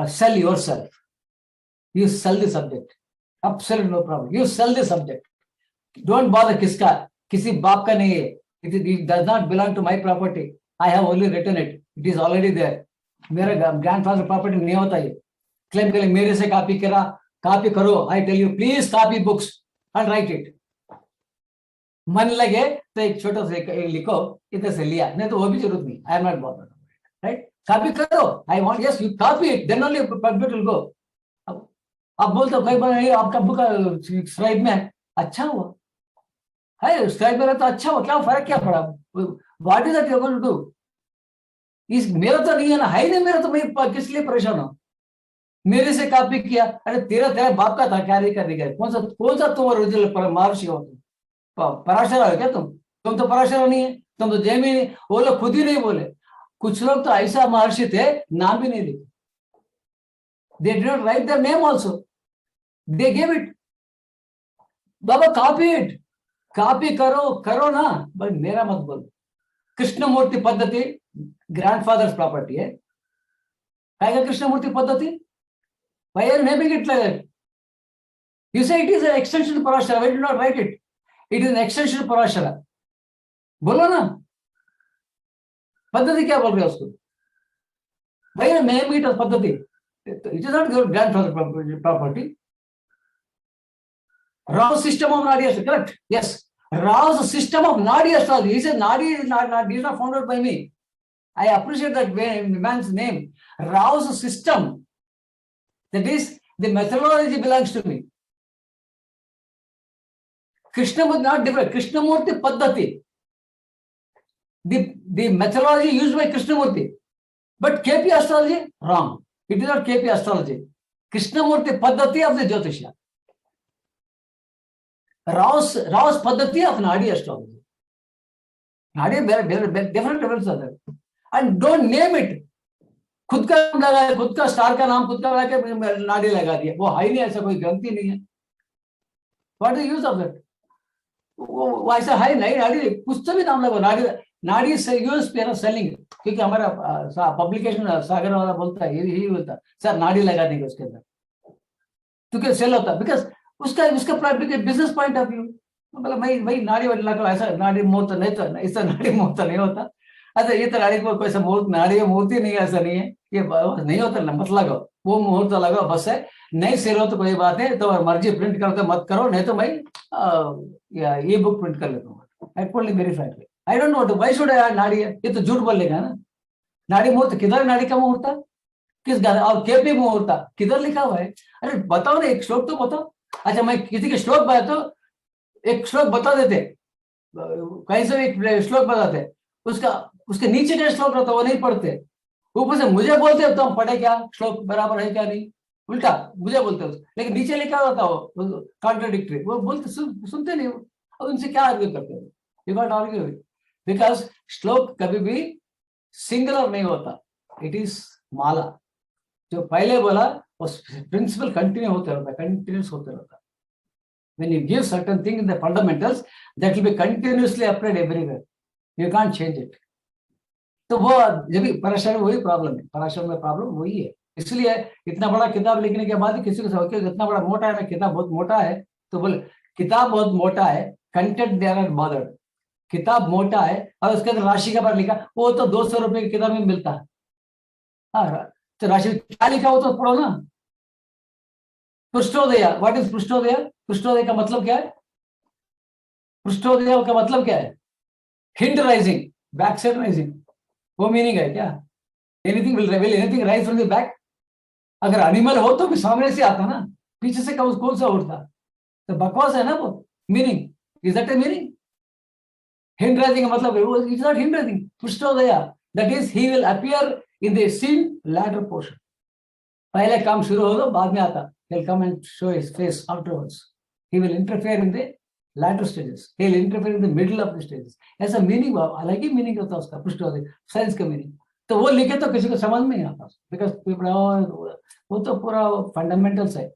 sell yourself. You sell the subject. Absolutely no problem. You sell the subject. Don't bother किसका, किसी बाप का नहीं है. It does not belong to my property. I have only written it. It is already there. मेरा grandfather property नहीं होता ये. क्लेम के लिए मेरे से कॉपी करो. I tell you please copy books and write it. मन लगे तो एक छोटा सा लिखो, इधर से लिया, नहीं तो वो भी जरूरत नहीं. I am not bothered, right. Copy करो. I want, yes you copy it, then only public will go. अब बोलते हो कई बार आपका बुक स्क्राइब में है, अच्छा हुआ है, स्क्राइब में तो अच्छा हुआ, क्या फर्क क्या पड़ा. What is that you going to do. इस मेरा तो नहीं है ना, है नहीं मेरा, तो मैं किस लिए परेशान हूं. मेरे से कॉपी किया, अरे तेरा बाप का था, कैरी करने गए. कौन सा तुम ओरिजिनल महर्षि हो, तुम पराशर हो क्या. तुम तो पराशर नहीं है, तुम तो जैमिनी नहीं. वो लोग खुद ही नहीं बोले. कुछ लोग तो ऐसा महर्षि थे, नाम भी नहीं लिखे. They did not right their name also, they give it. Baba copy it, copy करो ना, बट मेरा मत बोलो। कृष्णमूर्ति पद्धति ग्रैंडफादर्स प्रॉपर्टी है, क्या कृष्णमूर्ति पद्धति? Why are you naming it like that? You say it is an extension to Parashara. Why did you not write it? It is an extension to Parashara. बोलो ना, पद्धति क्या बोल रहे हो उसको? Why are you naming it as पद्धति? It is not your grandfather property. Rao's system of Nadi astrology, correct? Yes. Rao's system of Nadi astrology. He said Nadi is not founded by me. I appreciate that man's name. Rao's system. That is, the methodology belongs to me. Krishnamurti not different. Krishnamurti Paddhati. The methodology used by Krishnamurti. But KP astrology, wrong. It is not KP astrology. Krishnamurti Paddhati of the Jyotishya. Rao's Paddhati of Nadi astrology. Nadi, different levels are there. And don't name it. खुद का नाम लगाया, खुद का star का नाम खुद का लगा के नाड़ी लगा दिया, वो है ही नहीं, ऐसा कोई गलती नहीं है। What is use of that? वो ऐसा है नहीं, नाड़ी कुछ तो भी नाम लगा, नाड़ी से यूज पे सेलिंग, क्योंकि हमारा पब्लिकेशन सागर वाला बोलता है, यही बोलता सर नाड़ी लगा देंगे उसके अंदर, क्योंकि सेल होता, बिकॉज उसका बिजनेस पॉइंट ऑफ व्यू, मतलब भाई नाड़ी लगा, ऐसा नाड़ी मुहूर्त नहीं, तो ऐसा नाड़ी मुहूर्त नहीं होता। अच्छा ये तो नाड़ी को कोई सा मुहूर्त, नाड़ी मूर्ति नहीं, ऐसा नहीं है, ये नहीं होता ना, मत लगाओ, वो मुहूर्त लगाओ बस है। नहीं सेल हो तो कोई बात है, तो मर्जी प्रिंट करते मत करो, नहीं तो भाई ये बुक प्रिंट कर लेता हूँ। I told very frankly, I don't know why should I नाड़ी है, ये तो झूठ बोलेगा ना। नाड़ी मुहूर्त किधर, नाड़ी का मुहूर्त किस गाने, और केपी मुहूर्त किधर लिखा हुआ है? अरे बताओ ना, एक श्लोक तो बताओ। अच्छा मैं किसी के श्लोक बताए तो एक श्लोक बता देते, कहीं से एक श्लोक बताते, उसके नीचे का श्लोक रहता वो नहीं पढ़ते, ऊपर से मुझे बोलते तो हम पढ़े क्या, श्लोक बराबर है क्या नहीं, उल्टा मुझे बोलते हो, लेकिन नीचे लिखा होता वो कॉन्ट्राडिक्टरी, वो बोलते सुनते नहीं, और उनसे क्या आर्ग्यू करते हो? यू गॉट आर्ग्यू बिकॉज श्लोक कभी भी सिंगुलर नहीं होता, इट इज माला। जो पहले बोला वो प्रिंसिपल कंटिन्यू होते रहता, कंटिन्यूस होते रहता। When you give certain thing in the fundamentals, that will be continuously applied everywhere. You can't change it. तो वो जब भी पराशर में वही प्रॉब्लम है, पराशर में प्रॉब्लम वही है। इसलिए इतना बड़ा किताब लिखने के बाद किसी को सोचे इतना बड़ा मोटा है ना, किताब बहुत मोटा है, तो बोले किताब बहुत मोटा है, content they are not bothered, किताब मोटा है और उसके अंदर राशि का बार लिखा, वो तो 200 रुपए की किताब में मिलता है। हाँ तो राशि क्या लिखा हो तो पढ़ो ना। पृष्ठोदय, व्हाट इज पृष्ठोदय? पृष्ठोदय का मतलब क्या है? पृष्ठोदय का मतलब क्या है? Hind rising, back side rising, वो मीनिंग है क्या? Anything will anything rise from the back? अगर एनिमल हो तो भी सामने से आता ना, पीछे से कौन सा उठता? तो बकवास है ना वो meaning. Is that a meaning? Hind rising का मतलब इज नॉट हिंड राइजिंग, पृष्ठोदय, that is he will appear in the scene later portion. पहले काम शुरू हो तो बाद में आता, he'll come and show his face afterwards. He will interfere in the latter stages. He'll interfere in the middle of the stages. ऐसा meaning अलग ही मीनिंग होता है उसका, पृष्ठोदय साइंस का मीनिंग। तो वो लिखे तो किसी को समझ में नहीं आता, बिकॉज वो तो पूरा फंडामेंटल्स है।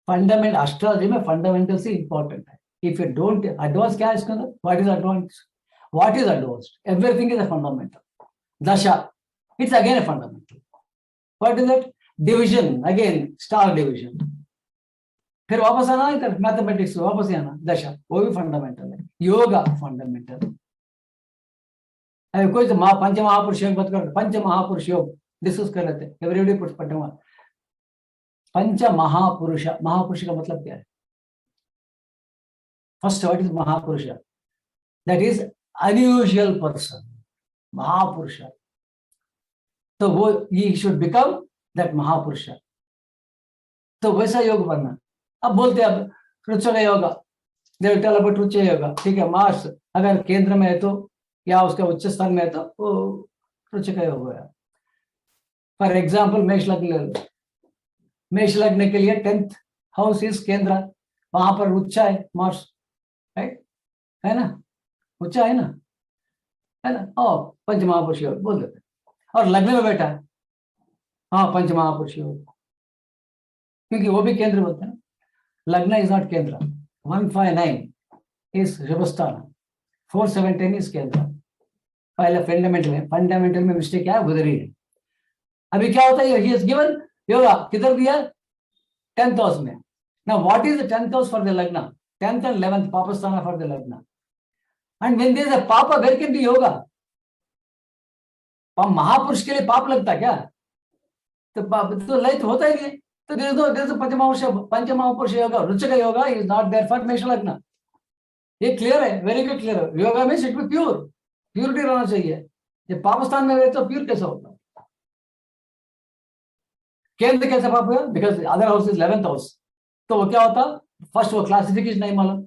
फंडामेंट एस्ट्रोलॉजी में फंडामेंटल्स ही इंपॉर्टेंट है। इफ यू डोंट एडवांस, क्या है इसका अंदर? What is advance? What is advance? Everything is a fundamental. Dasha, it's again a fundamental. What is that? Division, again star division. फिर वापस आना इधर मैथमेटिक्स, वापस आना दशा, वो भी फंडामेंटल है। योगा फंडामेंटल। अरे कोई तो पंच महापुरुष योग मत कर, पंच महापुरुष योग डिस्कस कर लेते, एवरीबॉडी पुट पंच महापुरुष, महापुरुष का मतलब क्या है? फर्स्ट व्हाट इज महापुरुष? दैट इज अनयूजुअल पर्सन, महापुरुष। तो वो ये शुड बिकम दैट महापुरुष। तो वैसा योग बनना। अब बोलते हैं अब रुच योगा, रुच योगा, ठीक है, मार्स अगर केंद्र में है तो, या उसका उच्च स्थान में है तो वो रुच का योग है। फॉर एग्जाम्पल मेष लग्न ले लो, मेष लग्न के लिए 10th हाउस इज केंद्र, वहां पर उच्च है मार्स, राइट है ना, उच्च है ना, और पंच महापुरुष योग बोल देते। और लग्न में बैठा है, हाँ पंच महापुरुष योग, क्योंकि वो भी केंद्र बोलते हैं। लग्न इज नॉट केंद्र, 159 is Shabastana, 4710 is Kendra. पहले फंडामेंटल में मिस्टेक क्या है, उधर ही है. अभी क्या होता है, he has given योगा किधर दिया, 10th house में. Now what is the 10th house for the lagna? 10th and 11th papasthana for the lagna. And when there is a papa, where can be yoga? महापुरुष के लिए पाप लगता क्या? तो लय होता ही नहीं. तो there is a पंचमहापुरुष yoga, रुचक yoga is not there for मेष लग्न. ये क्लियर है, वेरी गुड क्लियर. योगा में इट बी प्योर, प्योरिटी रहना चाहिए. जब पाकिस्तान में रहे तो प्योर कैसा होता? केंद्र कैसे पाप हुआ? Because other house is 11th house. तो वो क्या होता? फर्स्ट वो क्लासिफिकेशन नहीं मालूम,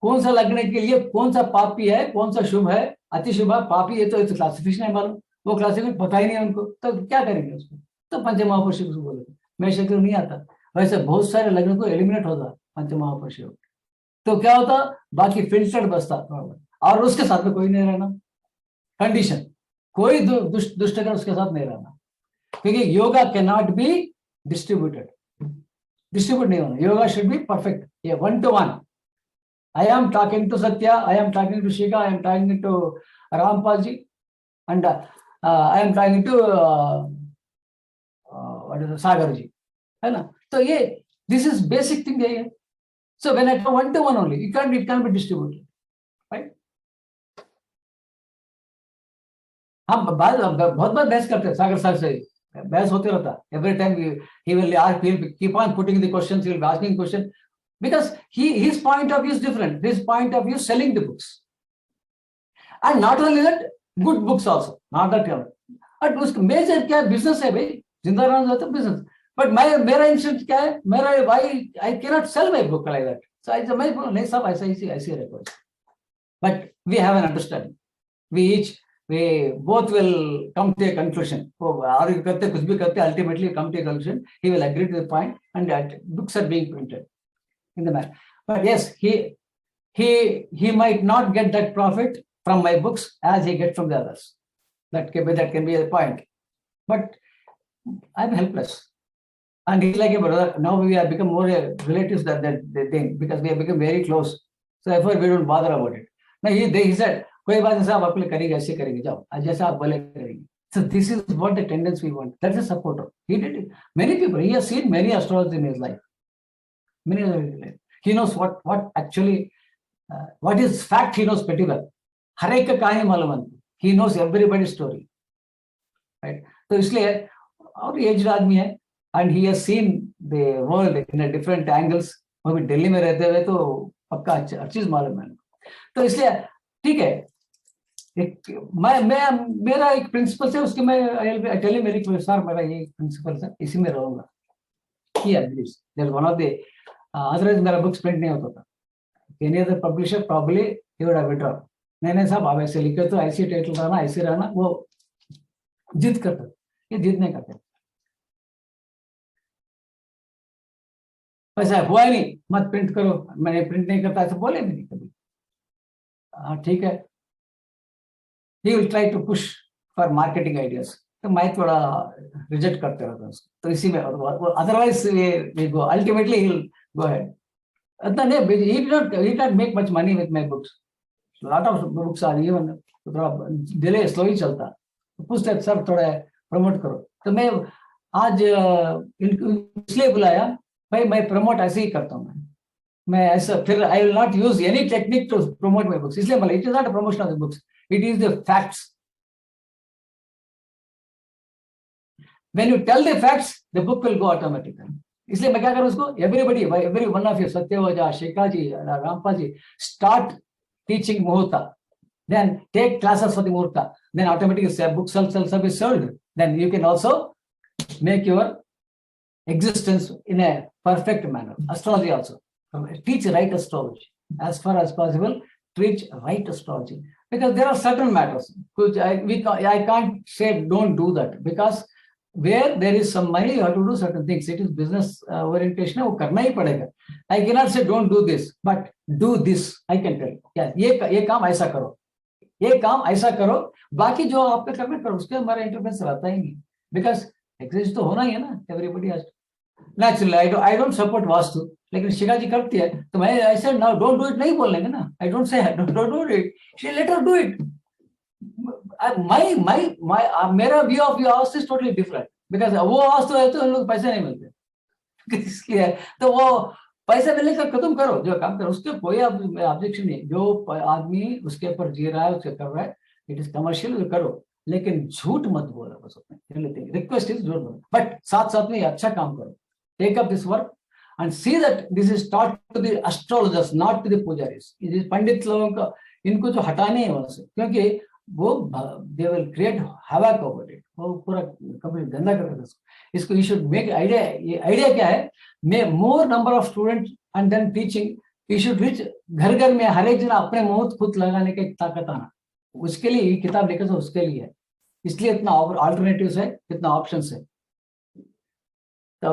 कौन सा लगने के लिए कौन सा पापी है, कौन सा शुभ है, अति शुभ है, पापी है. तो क्लासिफिकेशन नहीं मालूम, वो क्लासिफिकेशन पता ही नहीं उनको, तो क्या करेंगे उसको? तो पंचमहापुरुष बोले मैं शत्रु नहीं आता. वैसे बहुत सारे लग्न को एलिमिनेट होता पंचमहापुरुष. तो क्या होता? बाकी फिल्टर्ड बसता, और उसके साथ में कोई नहीं रहना. कंडीशन, कोई दुष्ट कर उसके साथ नहीं रहना, क्योंकि yoga can not be distributed. Distribute नहीं होना. योगा शुड बी परफेक्ट, ये 1-to-1. I am talking to Satya, I am talking to Shikha, I am talking to Rampal ji, and I am talking to what is it, Sagar ji. है ना? तो ये this is basic thing है. So when I go 1-to-1 only, it can't be distributed, right? हम बहुत बार बहस करते हैं सागर साहब से, बहस होते रहता. Every time he will keep on putting the questions, he will be asking questions, because his point of view is different. His point of view is selling the books, and not only that, good books also. Not that, but उसका major क्या business है भाई, जिंदा रहना होता है business. But मेरा instant क्या है, मेरा why I cannot sell my book like that. So I say मैं नहीं सब ऐसे records. But we have an understanding. We both will come to a conclusion. Argue करते कुछ भी करते, ultimately come to a conclusion. He will agree to the point, and that books are being printed in the matter. But yes, he might not get that profit from my books as he gets from the others. That can be a point. But I'm helpless. And he's like a brother. Now we have become more relatives than they think, because we have become very close. So therefore we don't bother about it. Now he said, कोई बात नहीं साहब, आप लोग करेंगे, ऐसे करेंगे, जाओ जैसा आप बोले करेंगे. So this is what the tendency we want. That's a supporter. He did it. Many people. He has seen many astrologers in his life. He knows what actually what is fact. He knows pretty well. हर एक का कहानी मालूम है. He knows everybody's story, right? तो इसलिए और aged आदमी है, and he has seen the world in a different angles. वो भी दिल्ली में रहते हुए तो पक्का हर चीज मालूम है. तो इसलिए ठीक है. मेरा एक प्रिंसिपल है, उसके मैं टेल मेरी सर मेरा ये प्रिंसिपल है, इसी में रहूंगा. वन ऑफ द अदरवाइज मेरा बुक्स प्रिंट नहीं होता था. Any other publisher probably he would have withdrawn. नहीं साहब आप ऐसे लिखे तो ऐसे टाइटल रहना, ऐसे रहना. वो जिद करता, ये जिद नहीं करते. ऐसा हुआ ही नहीं, मत प्रिंट करो, मैंने प्रिंट नहीं करता, ऐसा बोले भी नहीं कभी. हाँ ठीक है. He will try to push for marketing ideas. तो मैं थोड़ा रिजेक्ट करते रहता हूँ. तो इसी में otherwise we go. Ultimately he will go ahead. इतना नहीं, he did not make much money with my books. A lot of books are even थोड़ा डिले स्लो ही चलता. पूछते सर थोड़ा प्रमोट करो. तो मैं आज इसलिए बुलाया भाई, मैं प्रमोट ऐसे ही करता हूँ. मैं ऐसा फिर I will not use any technique to promote my books. इसलिए it is not a promotion of the books. It is the facts. When you tell the facts, the book will go automatically. इसलिए मैं क्या करूँ उसको, every one of you, Satyanarayana, Shikha ji, Rampal ji, start teaching Muhurat. Then take classes for the Muhurat. Then automatically book service sold. Then you can also make your existence in a perfect manner. Astrology also. Teach right astrology. As far as possible, teach right astrology. Because there are certain matters which I can't say don't do that, because where there is some money you have to do certain things. It is business orientation, वो करना ही पड़ेगा. I cannot say don't do this, but do this. I can tell. Yeah, ये काम ऐसा करो, ये काम ऐसा करो, बाकी जो आपके करना करो, उसके हमारा इंटरफेरेंस रहता ही नहीं. Because exist तो होना ही है ना. Everybody has. Naturally, I don't support Vastu. लेकिन शिखा जी करती है तो मैं ऐसे ना डोंट डू इट नहीं बोलेंगे ना, I don't say don't do it, she let her do it. मेरा view of your house is totally different, because वो हाउस तो है तो उन लोग पैसे नहीं मिलते इसलिए तो वो पैसे मिलने का खत्म करो, जो काम करो उसके कोई ऑब्जेक्शन नहीं. जो आदमी उसके ऊपर जी रहा है उसके कर रहा है, इट इज कमर्शियल, करो, लेकिन झूठ मत बोलो बस उसमें. रिक्वेस्ट इज झूठ बोलो, बट साथ साथ में अच्छा काम करो. Take up this work and see that this is taught to the astrologers, not to the pujaris. It is पंडित लोगों का, इनको जो हटाने हैं वहां से, क्योंकि वो they will create havoc over it. वो पूरा कभी गंदा कर देते हैं इसको. You should make idea. ये आइडिया क्या है? more number of students and then teaching. You should reach घर घर में हर एक जन अपने मुंह खुद लगाने की ताकत आना. उसके लिए ये किताब लेकर उसके लिए है. इसलिए इतना ऑल्टरनेटिव्स है, इतना ऑप्शंस है. तो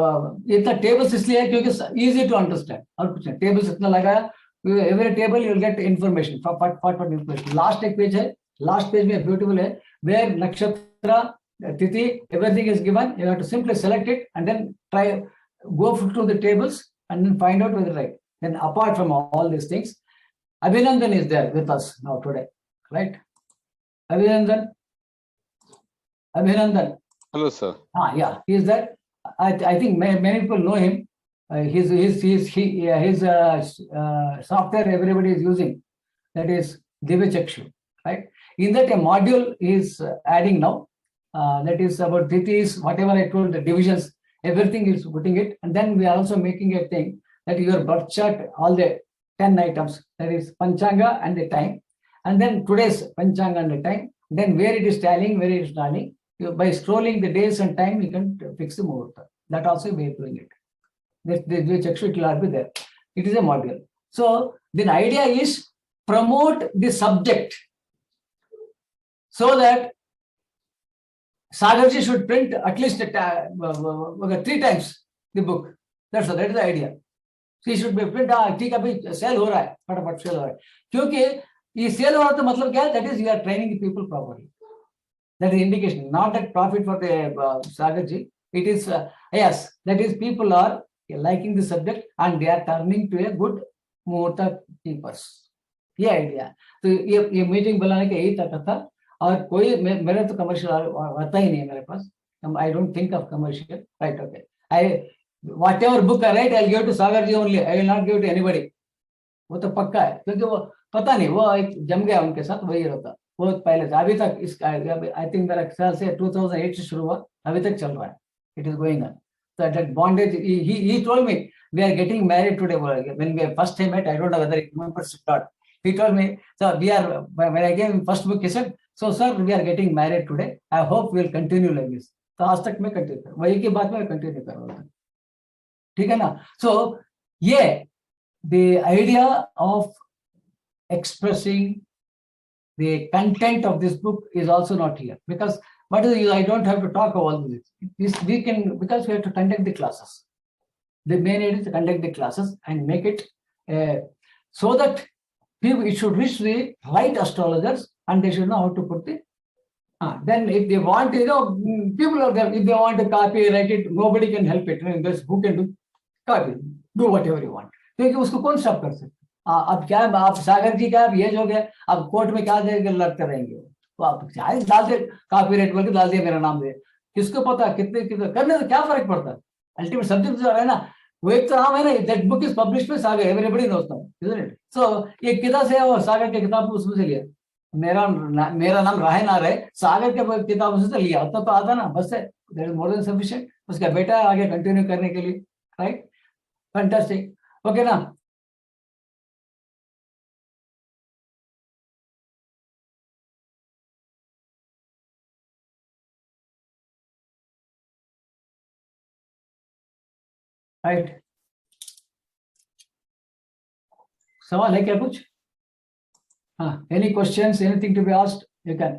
इतना टेबल्स इसलिए है क्योंकि इजी टू अंडरस्टैंड, और कुछ नहीं. टेबल्स इतना लगाया, every table you will get information, fat information. Last एक पेज है, लास्ट पेज में ब्यूटीफुल है, वेयर नक्षत्र तिथि everything is given. You have to simply select it and then try go through the tables and then find out whether right. Then apart from all this things, Abhinandan is there with us now today, right? Abhinandan. Hello, sir. Yeah, he is there. I think many people know him. His software everybody is using, that is Divyachakshu, right? In that a module he is adding now, that is about Tithis, whatever I told, the divisions, everything is putting it. And then we are also making a thing that your birth chart, all the 10 items, that is Panchanga and the time, and then today's Panchanga and the time, then where it is tallying, where it is tallying. By scrolling the days and time, you can fix the Muhurat. That also we are doing it. This actually it will be there. It is a module. So the idea is promote the subject so that Sagarji should print at least 3 times the book. That is the idea. He should be print. ठीक है भाई, cell हो रहा है, फटाफट cell हो रहा है. क्योंकि ये सेल हो रहा है तो मतलब क्या है? That is you are training the people properly. That is indication, not that profit for the Sagarji. It is yes, that is people are liking the subject and they are turning to a good Muhurta keepers. ये idea. तो ये meeting बुलाने का यही तक था. और कोई मेरे तो कमर्शियल आता ही नहीं है मेरे पास. I don't think of commercial. Right? Okay. Whatever book I write, I'll give it to Sagarji only. I will not give it to anybody. वो तो पक्का है, क्योंकि वो पता नहीं, वो एक जम गया उनके साथ, वही रहता बहुत पहले से अभी तक. इसका आई थिंक मेरा ख्याल से 2008 से शुरू हुआ, अभी तक चल रहा है. It is going on. So that bondage, he told me we are getting married today. When we first time met, I don't know whether he remembers or not. He told me, so we are, when I gave him first book, he said, so sir, we are getting married today. I hope we will continue like this. तो आज तक मैं continue कर, वही की बात में continue कर रहा हूँ. ठीक है ना? So ये the idea of expressing the content of this book is also not here, because what is, I don't have to talk about all this. We can, because we have to conduct the classes. The main idea is to conduct the classes and make it so that people, it should reach the right astrologers and they should know how to put the. Then if they want, people are there. If they want to copy, write it, nobody can help it. There's who can do copy, do whatever you want. क्योंकि उसको कौन stop कर सकते? अब क्या आप सागर जी का ये जो है, अब कोर्ट में क्या लड़ते रहेंगे? तो आप चाहे डाल दे, कॉपीराइट बोल के डाल दिया, मेरा नाम दे, किसको पता कितने करने से क्या फर्क पड़ता है? अल्टीमेट सब्जेक्ट जो है ना, वो एक तो नाम है ना, that book is published by Sagar, everybody knows that, isn't it? So ये किधर से है? वो सागर के किताब उसमें से लिया. मेरा नाम रहे ना रहे, सागर के किताब उससे लिया, तो आता ना, बस है, that is more than sufficient. उसका बेटा है आगे कंटिन्यू करने के लिए. राइट? फैंटास्टिक. ओके ना? राइट. सवाल है क्या कुछ? हाँ, any questions, anything to be asked, you can.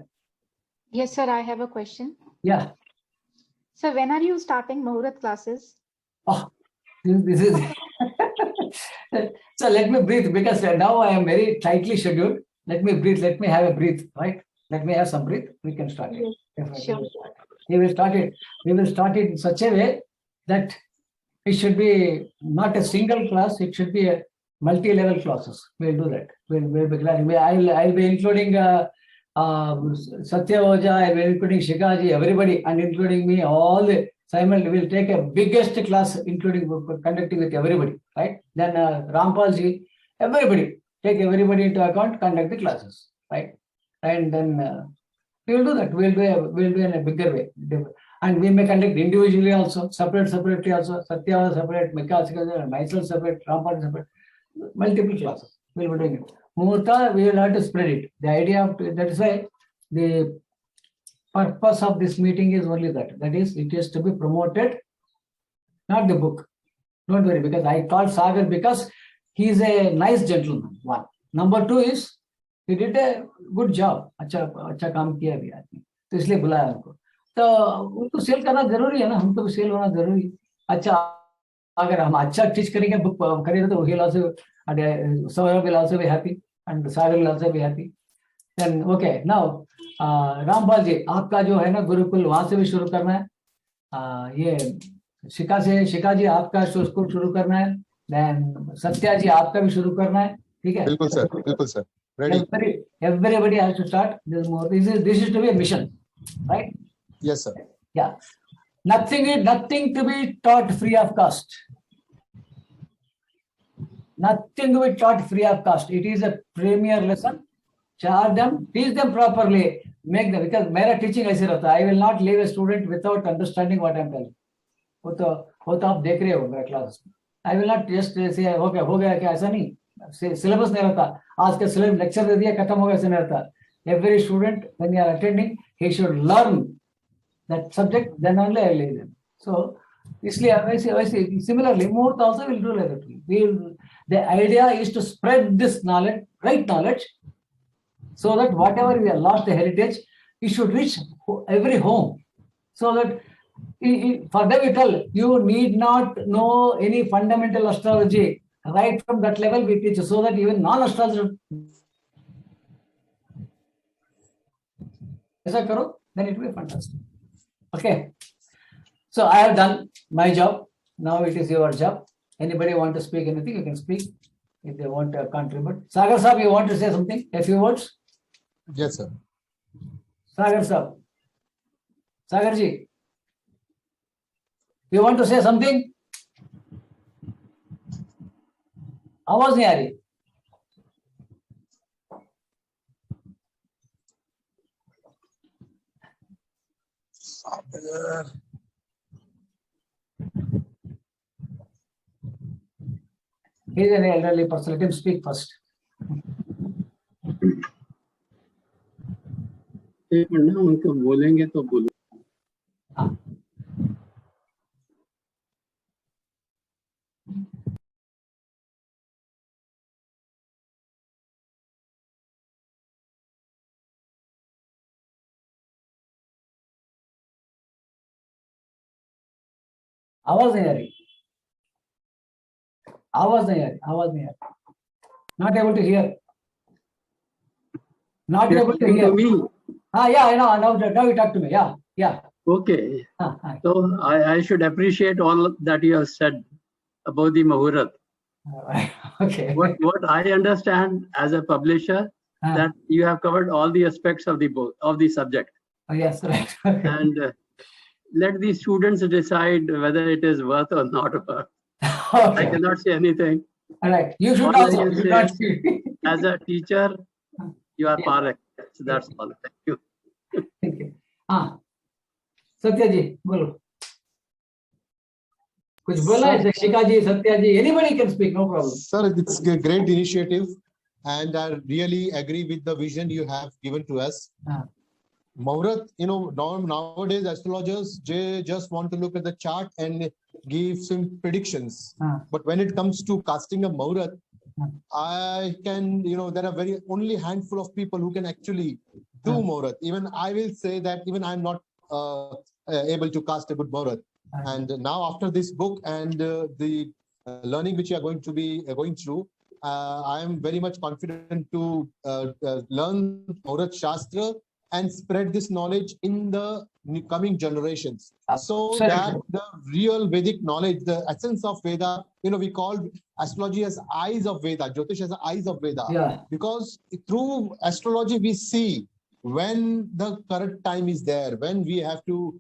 Yes, sir, I have a question. Yeah. So when are you starting Muhurat classes? Oh, this is so let me breathe, because now I am very tightly scheduled. Let me breathe, let me have a breathe, right? Let me have some breathe, we can start it. Yes, sure. We will start it in such a way that it should be not a single class, it should be a multi-level classes. We'll do that. We'll be glad. I'll be including Satya Oja, I'll be including Shikha ji, everybody, and including me, all the Simon will take a biggest class, including conducting with everybody, right? Then Rampal ji, everybody, take everybody into account, conduct the classes, right? And then we will do that. We'll do in a bigger way. And we may conduct individually also, separately also, Satya separate, Mika, myself separate, Rampal separate, multiple classes. We'll be doing it. Muhurta, we will have to spread it. The idea of that is why the purpose of this meeting is only that. That is, it is to be promoted, not the book. Don't worry, because I called Sagar because he is a nice gentleman. One. Number two is he did a good job. अच्छा काम किया भी आदमी. तो इसलिए बुलाया उनको. तो उनको सेल करना जरूरी है ना. हमको भी सेल होना जरूरी है. अच्छा अगर हम अच्छा टीच करेंगे बुक करेंगे तो he'll also Saurabh will also be happy and Sagar will also be happy. Then okay, now Rampal ji आपका जो है ना गुरुकुल वहां से भी शुरू करना है. ये शिखा जी आपका स्कूल शुरू करना है. Then सत्या जी आपका भी शुरू करना है. ठीक है. बिल्कुल sir. Ready. Everybody has to start. This is to be a mission, right? Yes, sir. Yeah. Nothing to be taught free of cost. Nothing to be taught free of cost. It is a premier lesson. Charge them, teach them properly, make them, because मेरा teaching ऐसे रहता है. I will not leave a student without understanding what I am telling. वो तो आप देख रहे हो मेरा class. I will not just say okay हो गया क्या, ऐसा नहीं. सिलेबस नहीं रहता. आज का सिलेबस लेक्चर दे दिया खत्म हो गया, ऐसा नहीं रहता. Every student when you are attending, he should learn that subject, then only I will leave them. So इसलिए वैसे similarly Muhurat also will do like that. The idea is to spread this knowledge, right knowledge, so that whatever we have lost the heritage, it should reach every home. So that for them we tell, you need not know any fundamental astrology. Right from that level we teach, so that even non-astrologer, then it will be fantastic. Okay. So I have done my job. Now it is your job. Anybody want to speak anything, you can speak. If they want to contribute. Sagar Saab, you want to say something? A few words? Yes, sir. Sagar Saab. Sagar ji. You want to say something? आवाज नहीं आ रही. He is an elderly person. Let him speak first. एक minute उनको बोलेंगे तो बोलो. आवाज नहीं आ रही. आवाज नहीं आ रही. Not able to hear. Not able to hear. Me? Yeah, I know. Now you talk to me. Yeah. Okay. So I should appreciate all that you have said about the Muhurat. Okay. What I understand as a publisher, that you have covered all the aspects of the book, of the subject. Oh, yes, right. Okay. And let the students decide whether it is worth or not worth. Okay. I cannot say anything. All right. You should All I also. can You should say not is, see. as a teacher, you are Yeah. par excellence. So that's all. Thank you. Thank you. Satya ji, bolo. कुछ बोला है शिखा जी, सत्या जी, anybody can speak, no problem. Sir, it's a great initiative, and I really agree with the vision you have given to us. Muhurat, nowadays astrologers just want to look at the chart and give some predictions. But when it comes to casting a Muhurat, I can, there are very only handful of people who can actually do Muhurat. Even I will say that even I'm not able to cast a good Muhurat. And now after this book and the learning which you are going to be going through, I am very much confident to learn Muhurat Shastra and spread this knowledge in the coming generations, so Absolutely. that the real Vedic knowledge, the essence of Veda, we call astrology as eyes of Veda, Jyotish as eyes of Veda. Yeah. Because through astrology, we see when the correct time is there, when we have to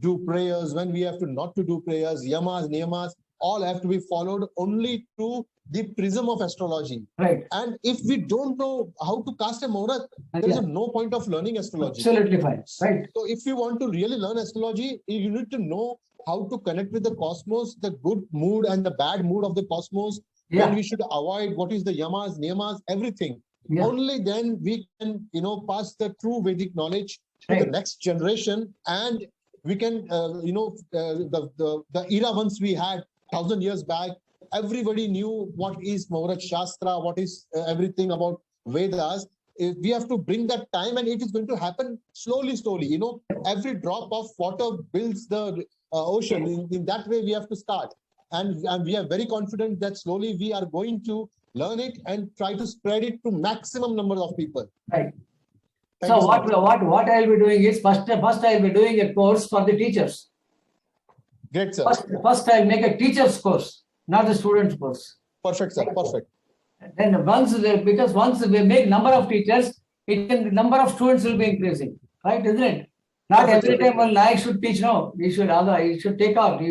do prayers, when we have to not to do prayers, yamas, niyamas, all have to be followed only through the prism of astrology. Right. And if we don't know how to cast a Muhurat, there is no point of learning astrology. Absolutely fine. Right. So if you want to really learn astrology, you need to know how to connect with the cosmos, the good mood and the bad mood of the cosmos, when we should avoid, what is the yamas, niyamas, everything. Yeah. Only then we can, pass the true Vedic knowledge to the next generation, and we can, the era once we had 1,000 years back, everybody knew what is Muhurat Shastra, what is everything about Vedas. We have to bring that time, and it is going to happen slowly. Every drop of water builds the ocean. In that way, we have to start. And we are very confident that slowly we are going to learn it and try to spread it to maximum number of people. Right. So what I will be doing is, first I will be doing a course for the teachers. Great, sir. First I will make a teacher's course, not the student's course. Perfect, sir. Perfect. Then once we make number of teachers, the number of students will be increasing, right? Isn't it? Not every time one Naik should teach. No, you should take up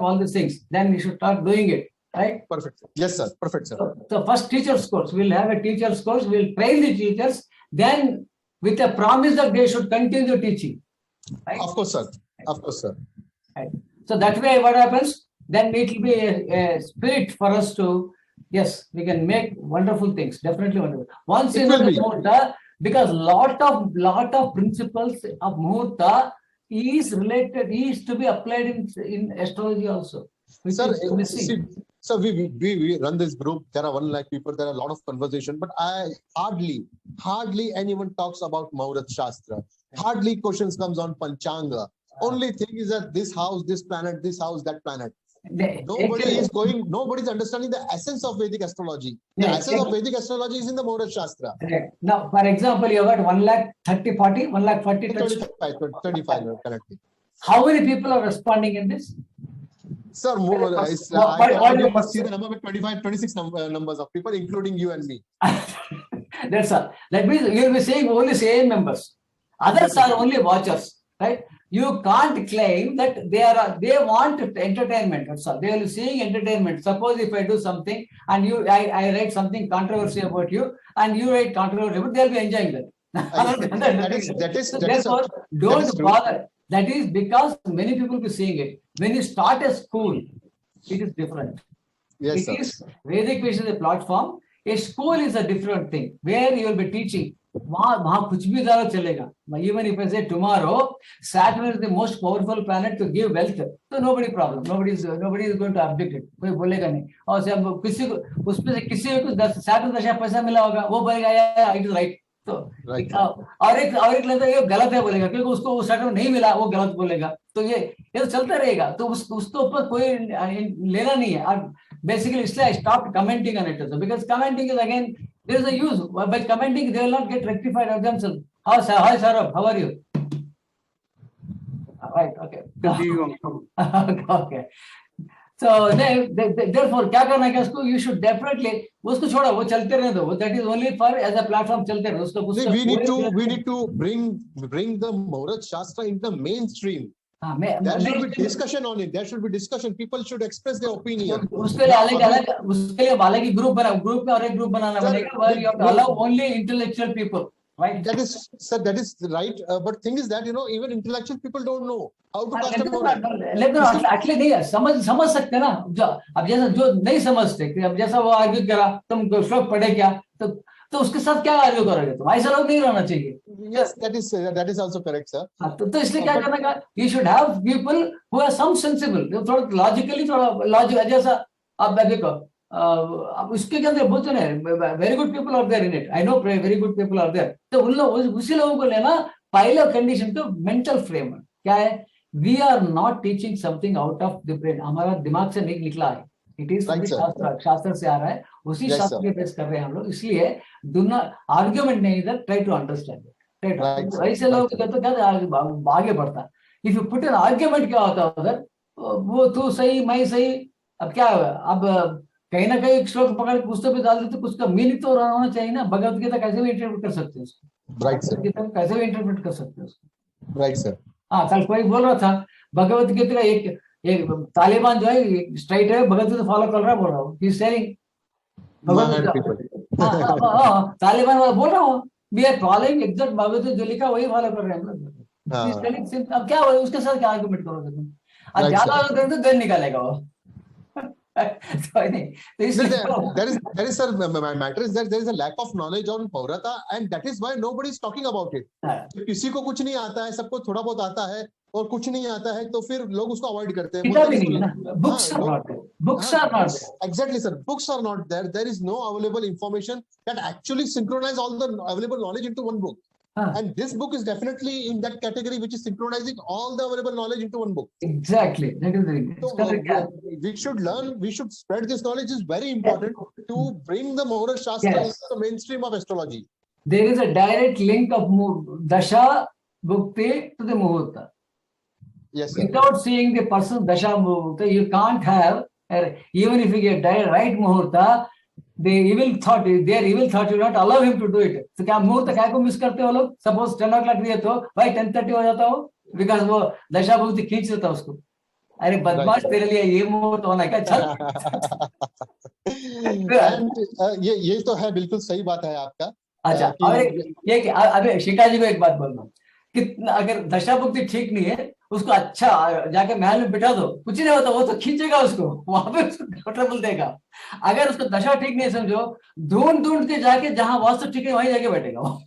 all these things. Then we should start doing it, right? Perfect. Yes, sir. Perfect, sir. So first teacher's course, we'll have a teacher's course. We'll train the teachers. Then with a promise that they should continue teaching. Right? Of course, sir. Of course, sir. Right. So that way, what happens? Then it will be a spirit for us to. Yes, we can make wonderful things. Definitely wonderful. Once in a Muhurta, because lot of principles of Muhurta is to be applied in astrology also. Sir, so we run this group. There are 1 lakh people. There are a lot of conversation, but hardly anyone talks about Muhurat Shastra. Hardly questions comes on Panchanga. Only thing is that this house, this planet, this house, that planet. Nobody's understanding the essence of Vedic astrology. The essence of Vedic astrology is in the Muhurat Shastra. Now, for example, you have got 1,30,40, 1,40,35, 35, correctly. How many people are responding in this? Sir, I must see the number with 25, 26 numbers of people, including you and me. That's all. That means you will be saying only same members. Others are only watchers, right? You can't claim that they want entertainment. That's all. They are seeing entertainment. Suppose if I do something and I write something controversy about you and you write controversy, but they'll be enjoying that. Therefore, don't bother. That is because many people will be seeing it. When you start a school, it is different. Yes, it is Vedic is a platform. A school is a different thing where you will be teaching. Even if I say tomorrow, Saturn is the most powerful planet to give wealth, so nobody is going to object it. कोई बोलेगा नहीं. और से किसी को उसमें से किसी को 10 Saturn दशा पैसा मिला होगा, वो बोलेगा it is right. तो और एक लगता है ये गलत है बोलेगा, क्योंकि उसको वो Saturn नहीं मिला, वो गलत बोलेगा. तो ये तो चलता रहेगा. तो उसके ऊपर कोई लेना नहीं है. और basically, इसलिए I stopped commenting on it also, because commenting is again. There is a use. By commenting, they will not get rectified of themselves. Hi, Saurabh. How are you? Right. Okay. Okay. So therefore, क्या करना है उसको? You should definitely उसको छोड़ा, वो चलते रहने दो. That is only for as a platform चलते रहे. उसको we need to bring the Muhurat Shastra into the mainstream. There should be discussion on it. There should be discussion. People should express their opinion. उसके लिए अलग ही group में और एक group बनाना पड़ेगा. Where you have to allow only intellectual people, right? That is, sir, that is right. But thing is that even intellectual people don't know how to cast a Muhurat. लेकिन actually नहीं समझ सकते ना. अब जैसा जो नहीं समझते, अब जैसा वो आर्ग्यू करा, तुम श्लोक पढ़े क्या? तो उसके साथ क्या आर्ग्यू करोगे तुम? ऐसा लोग नहीं रहना चाहिए. Yes, that is also correct, sir. तो इसलिए क्या करना का? You should have people who are some sensible, थोड़ा logically जैसा अब देखो अब उसके के अंदर बहुत है very good people are there in it. I know very good people are there. तो उन लोग उसी लोगों को लेना. पहले कंडीशन तो mental frame क्या है? We are not teaching something out of the brain. हमारा दिमाग से नहीं निकला है. It is शास्त्र से आ रहा है. उसी शास्त्र के बेस कर रहे हैं हम लोग. इसलिए do not argument नहीं इधर. Try to understand it. Right, ऐसे लोग तो क्या आगे बढ़ता. If you put an argument, क्या होता है उधर, वो तू सही मैं सही. अब क्या है, अब कहीं ना कहीं एक श्लोक पकड़ के पुस्तक पे डाल देते, कुछ का मीनिंग तो होना चाहिए ना. भगवत गीता कैसे भी इंटरप्रेट कर सकते हैं उसको. राइट सर, भगवत गीता कैसे भी इंटरप्रेट कर सकते हैं उसको. Right sir. हाँ, कल कोई बोल रहा था भगवत गीता का एक एक तालिबान जो है स्ट्राइट है, भगवत गीता फॉलो कर रहा है, बोल रहा हूँ. He is saying Mad people. Taliban वाला बोल रहा हूँ, we are following exact Bhagavad Gita जो लिखा वही फॉलो कर रहे हैं हम लोग. हाँ. He's telling simple. अब क्या हुआ उसके साथ, क्या आर्गुमेंट करोगे तुम. अब Right, ज्यादा sir. करोगे तो गन निकालेगा वो. तो नहीं, तो इसलिए There is sir, matter is that there is a lack of knowledge on Muhurata, and that is why nobody is talking about it. हाँ. किसी को कुछ नहीं आता है, सबको थोड़ा बहुत आता है, और कुछ नहीं आता है तो फिर लोग उसको अवॉइड करते हैं. किताब ही नहीं है ना. Books are not there. Books are not there. Exactly, sir. Books are not there. There is no available information that actually synchronize all the available knowledge into one book. And this book is definitely in that category which is synchronizing all the available knowledge into one book. Exactly. That is the thing. So we should learn, we should spread this knowledge. Is very important to bring the Muhurat Shastra into the mainstream of astrology. There is a direct link of Dasha Bhukti to the Muhurta. Yes, sir. Without seeing the person's Dasha Muhurta, you can't have, even if you get right Muhurta, the evil thought will not allow him to do it. So क्या मुहूर्त क्या को miss करते हो लोग. Suppose 10 o'clock दिए तो भाई 10:30 हो जाता हो, बिकॉज वो दशा भुक्ति खींच लेता उसको. अरे बदमाश, तेरे लिए ये मुहूर्त होना क्या, चल. ये तो है, बिल्कुल सही बात है आपका. अच्छा, और ये कि अबे शिखा जी को एक बात बोलना, कितना अगर दशा भुक्ति ठीक नहीं है, उसको अच्छा जाके महल में बिठा दो, कुछ नहीं होता, वो तो खींचेगा उसको, वहां पे उसको ट्रबल देगा. अगर उसको दशा ठीक नहीं समझो, ढूंढ के जाके जहां वास्तु ठीक है वहीं जाके बैठेगा वो.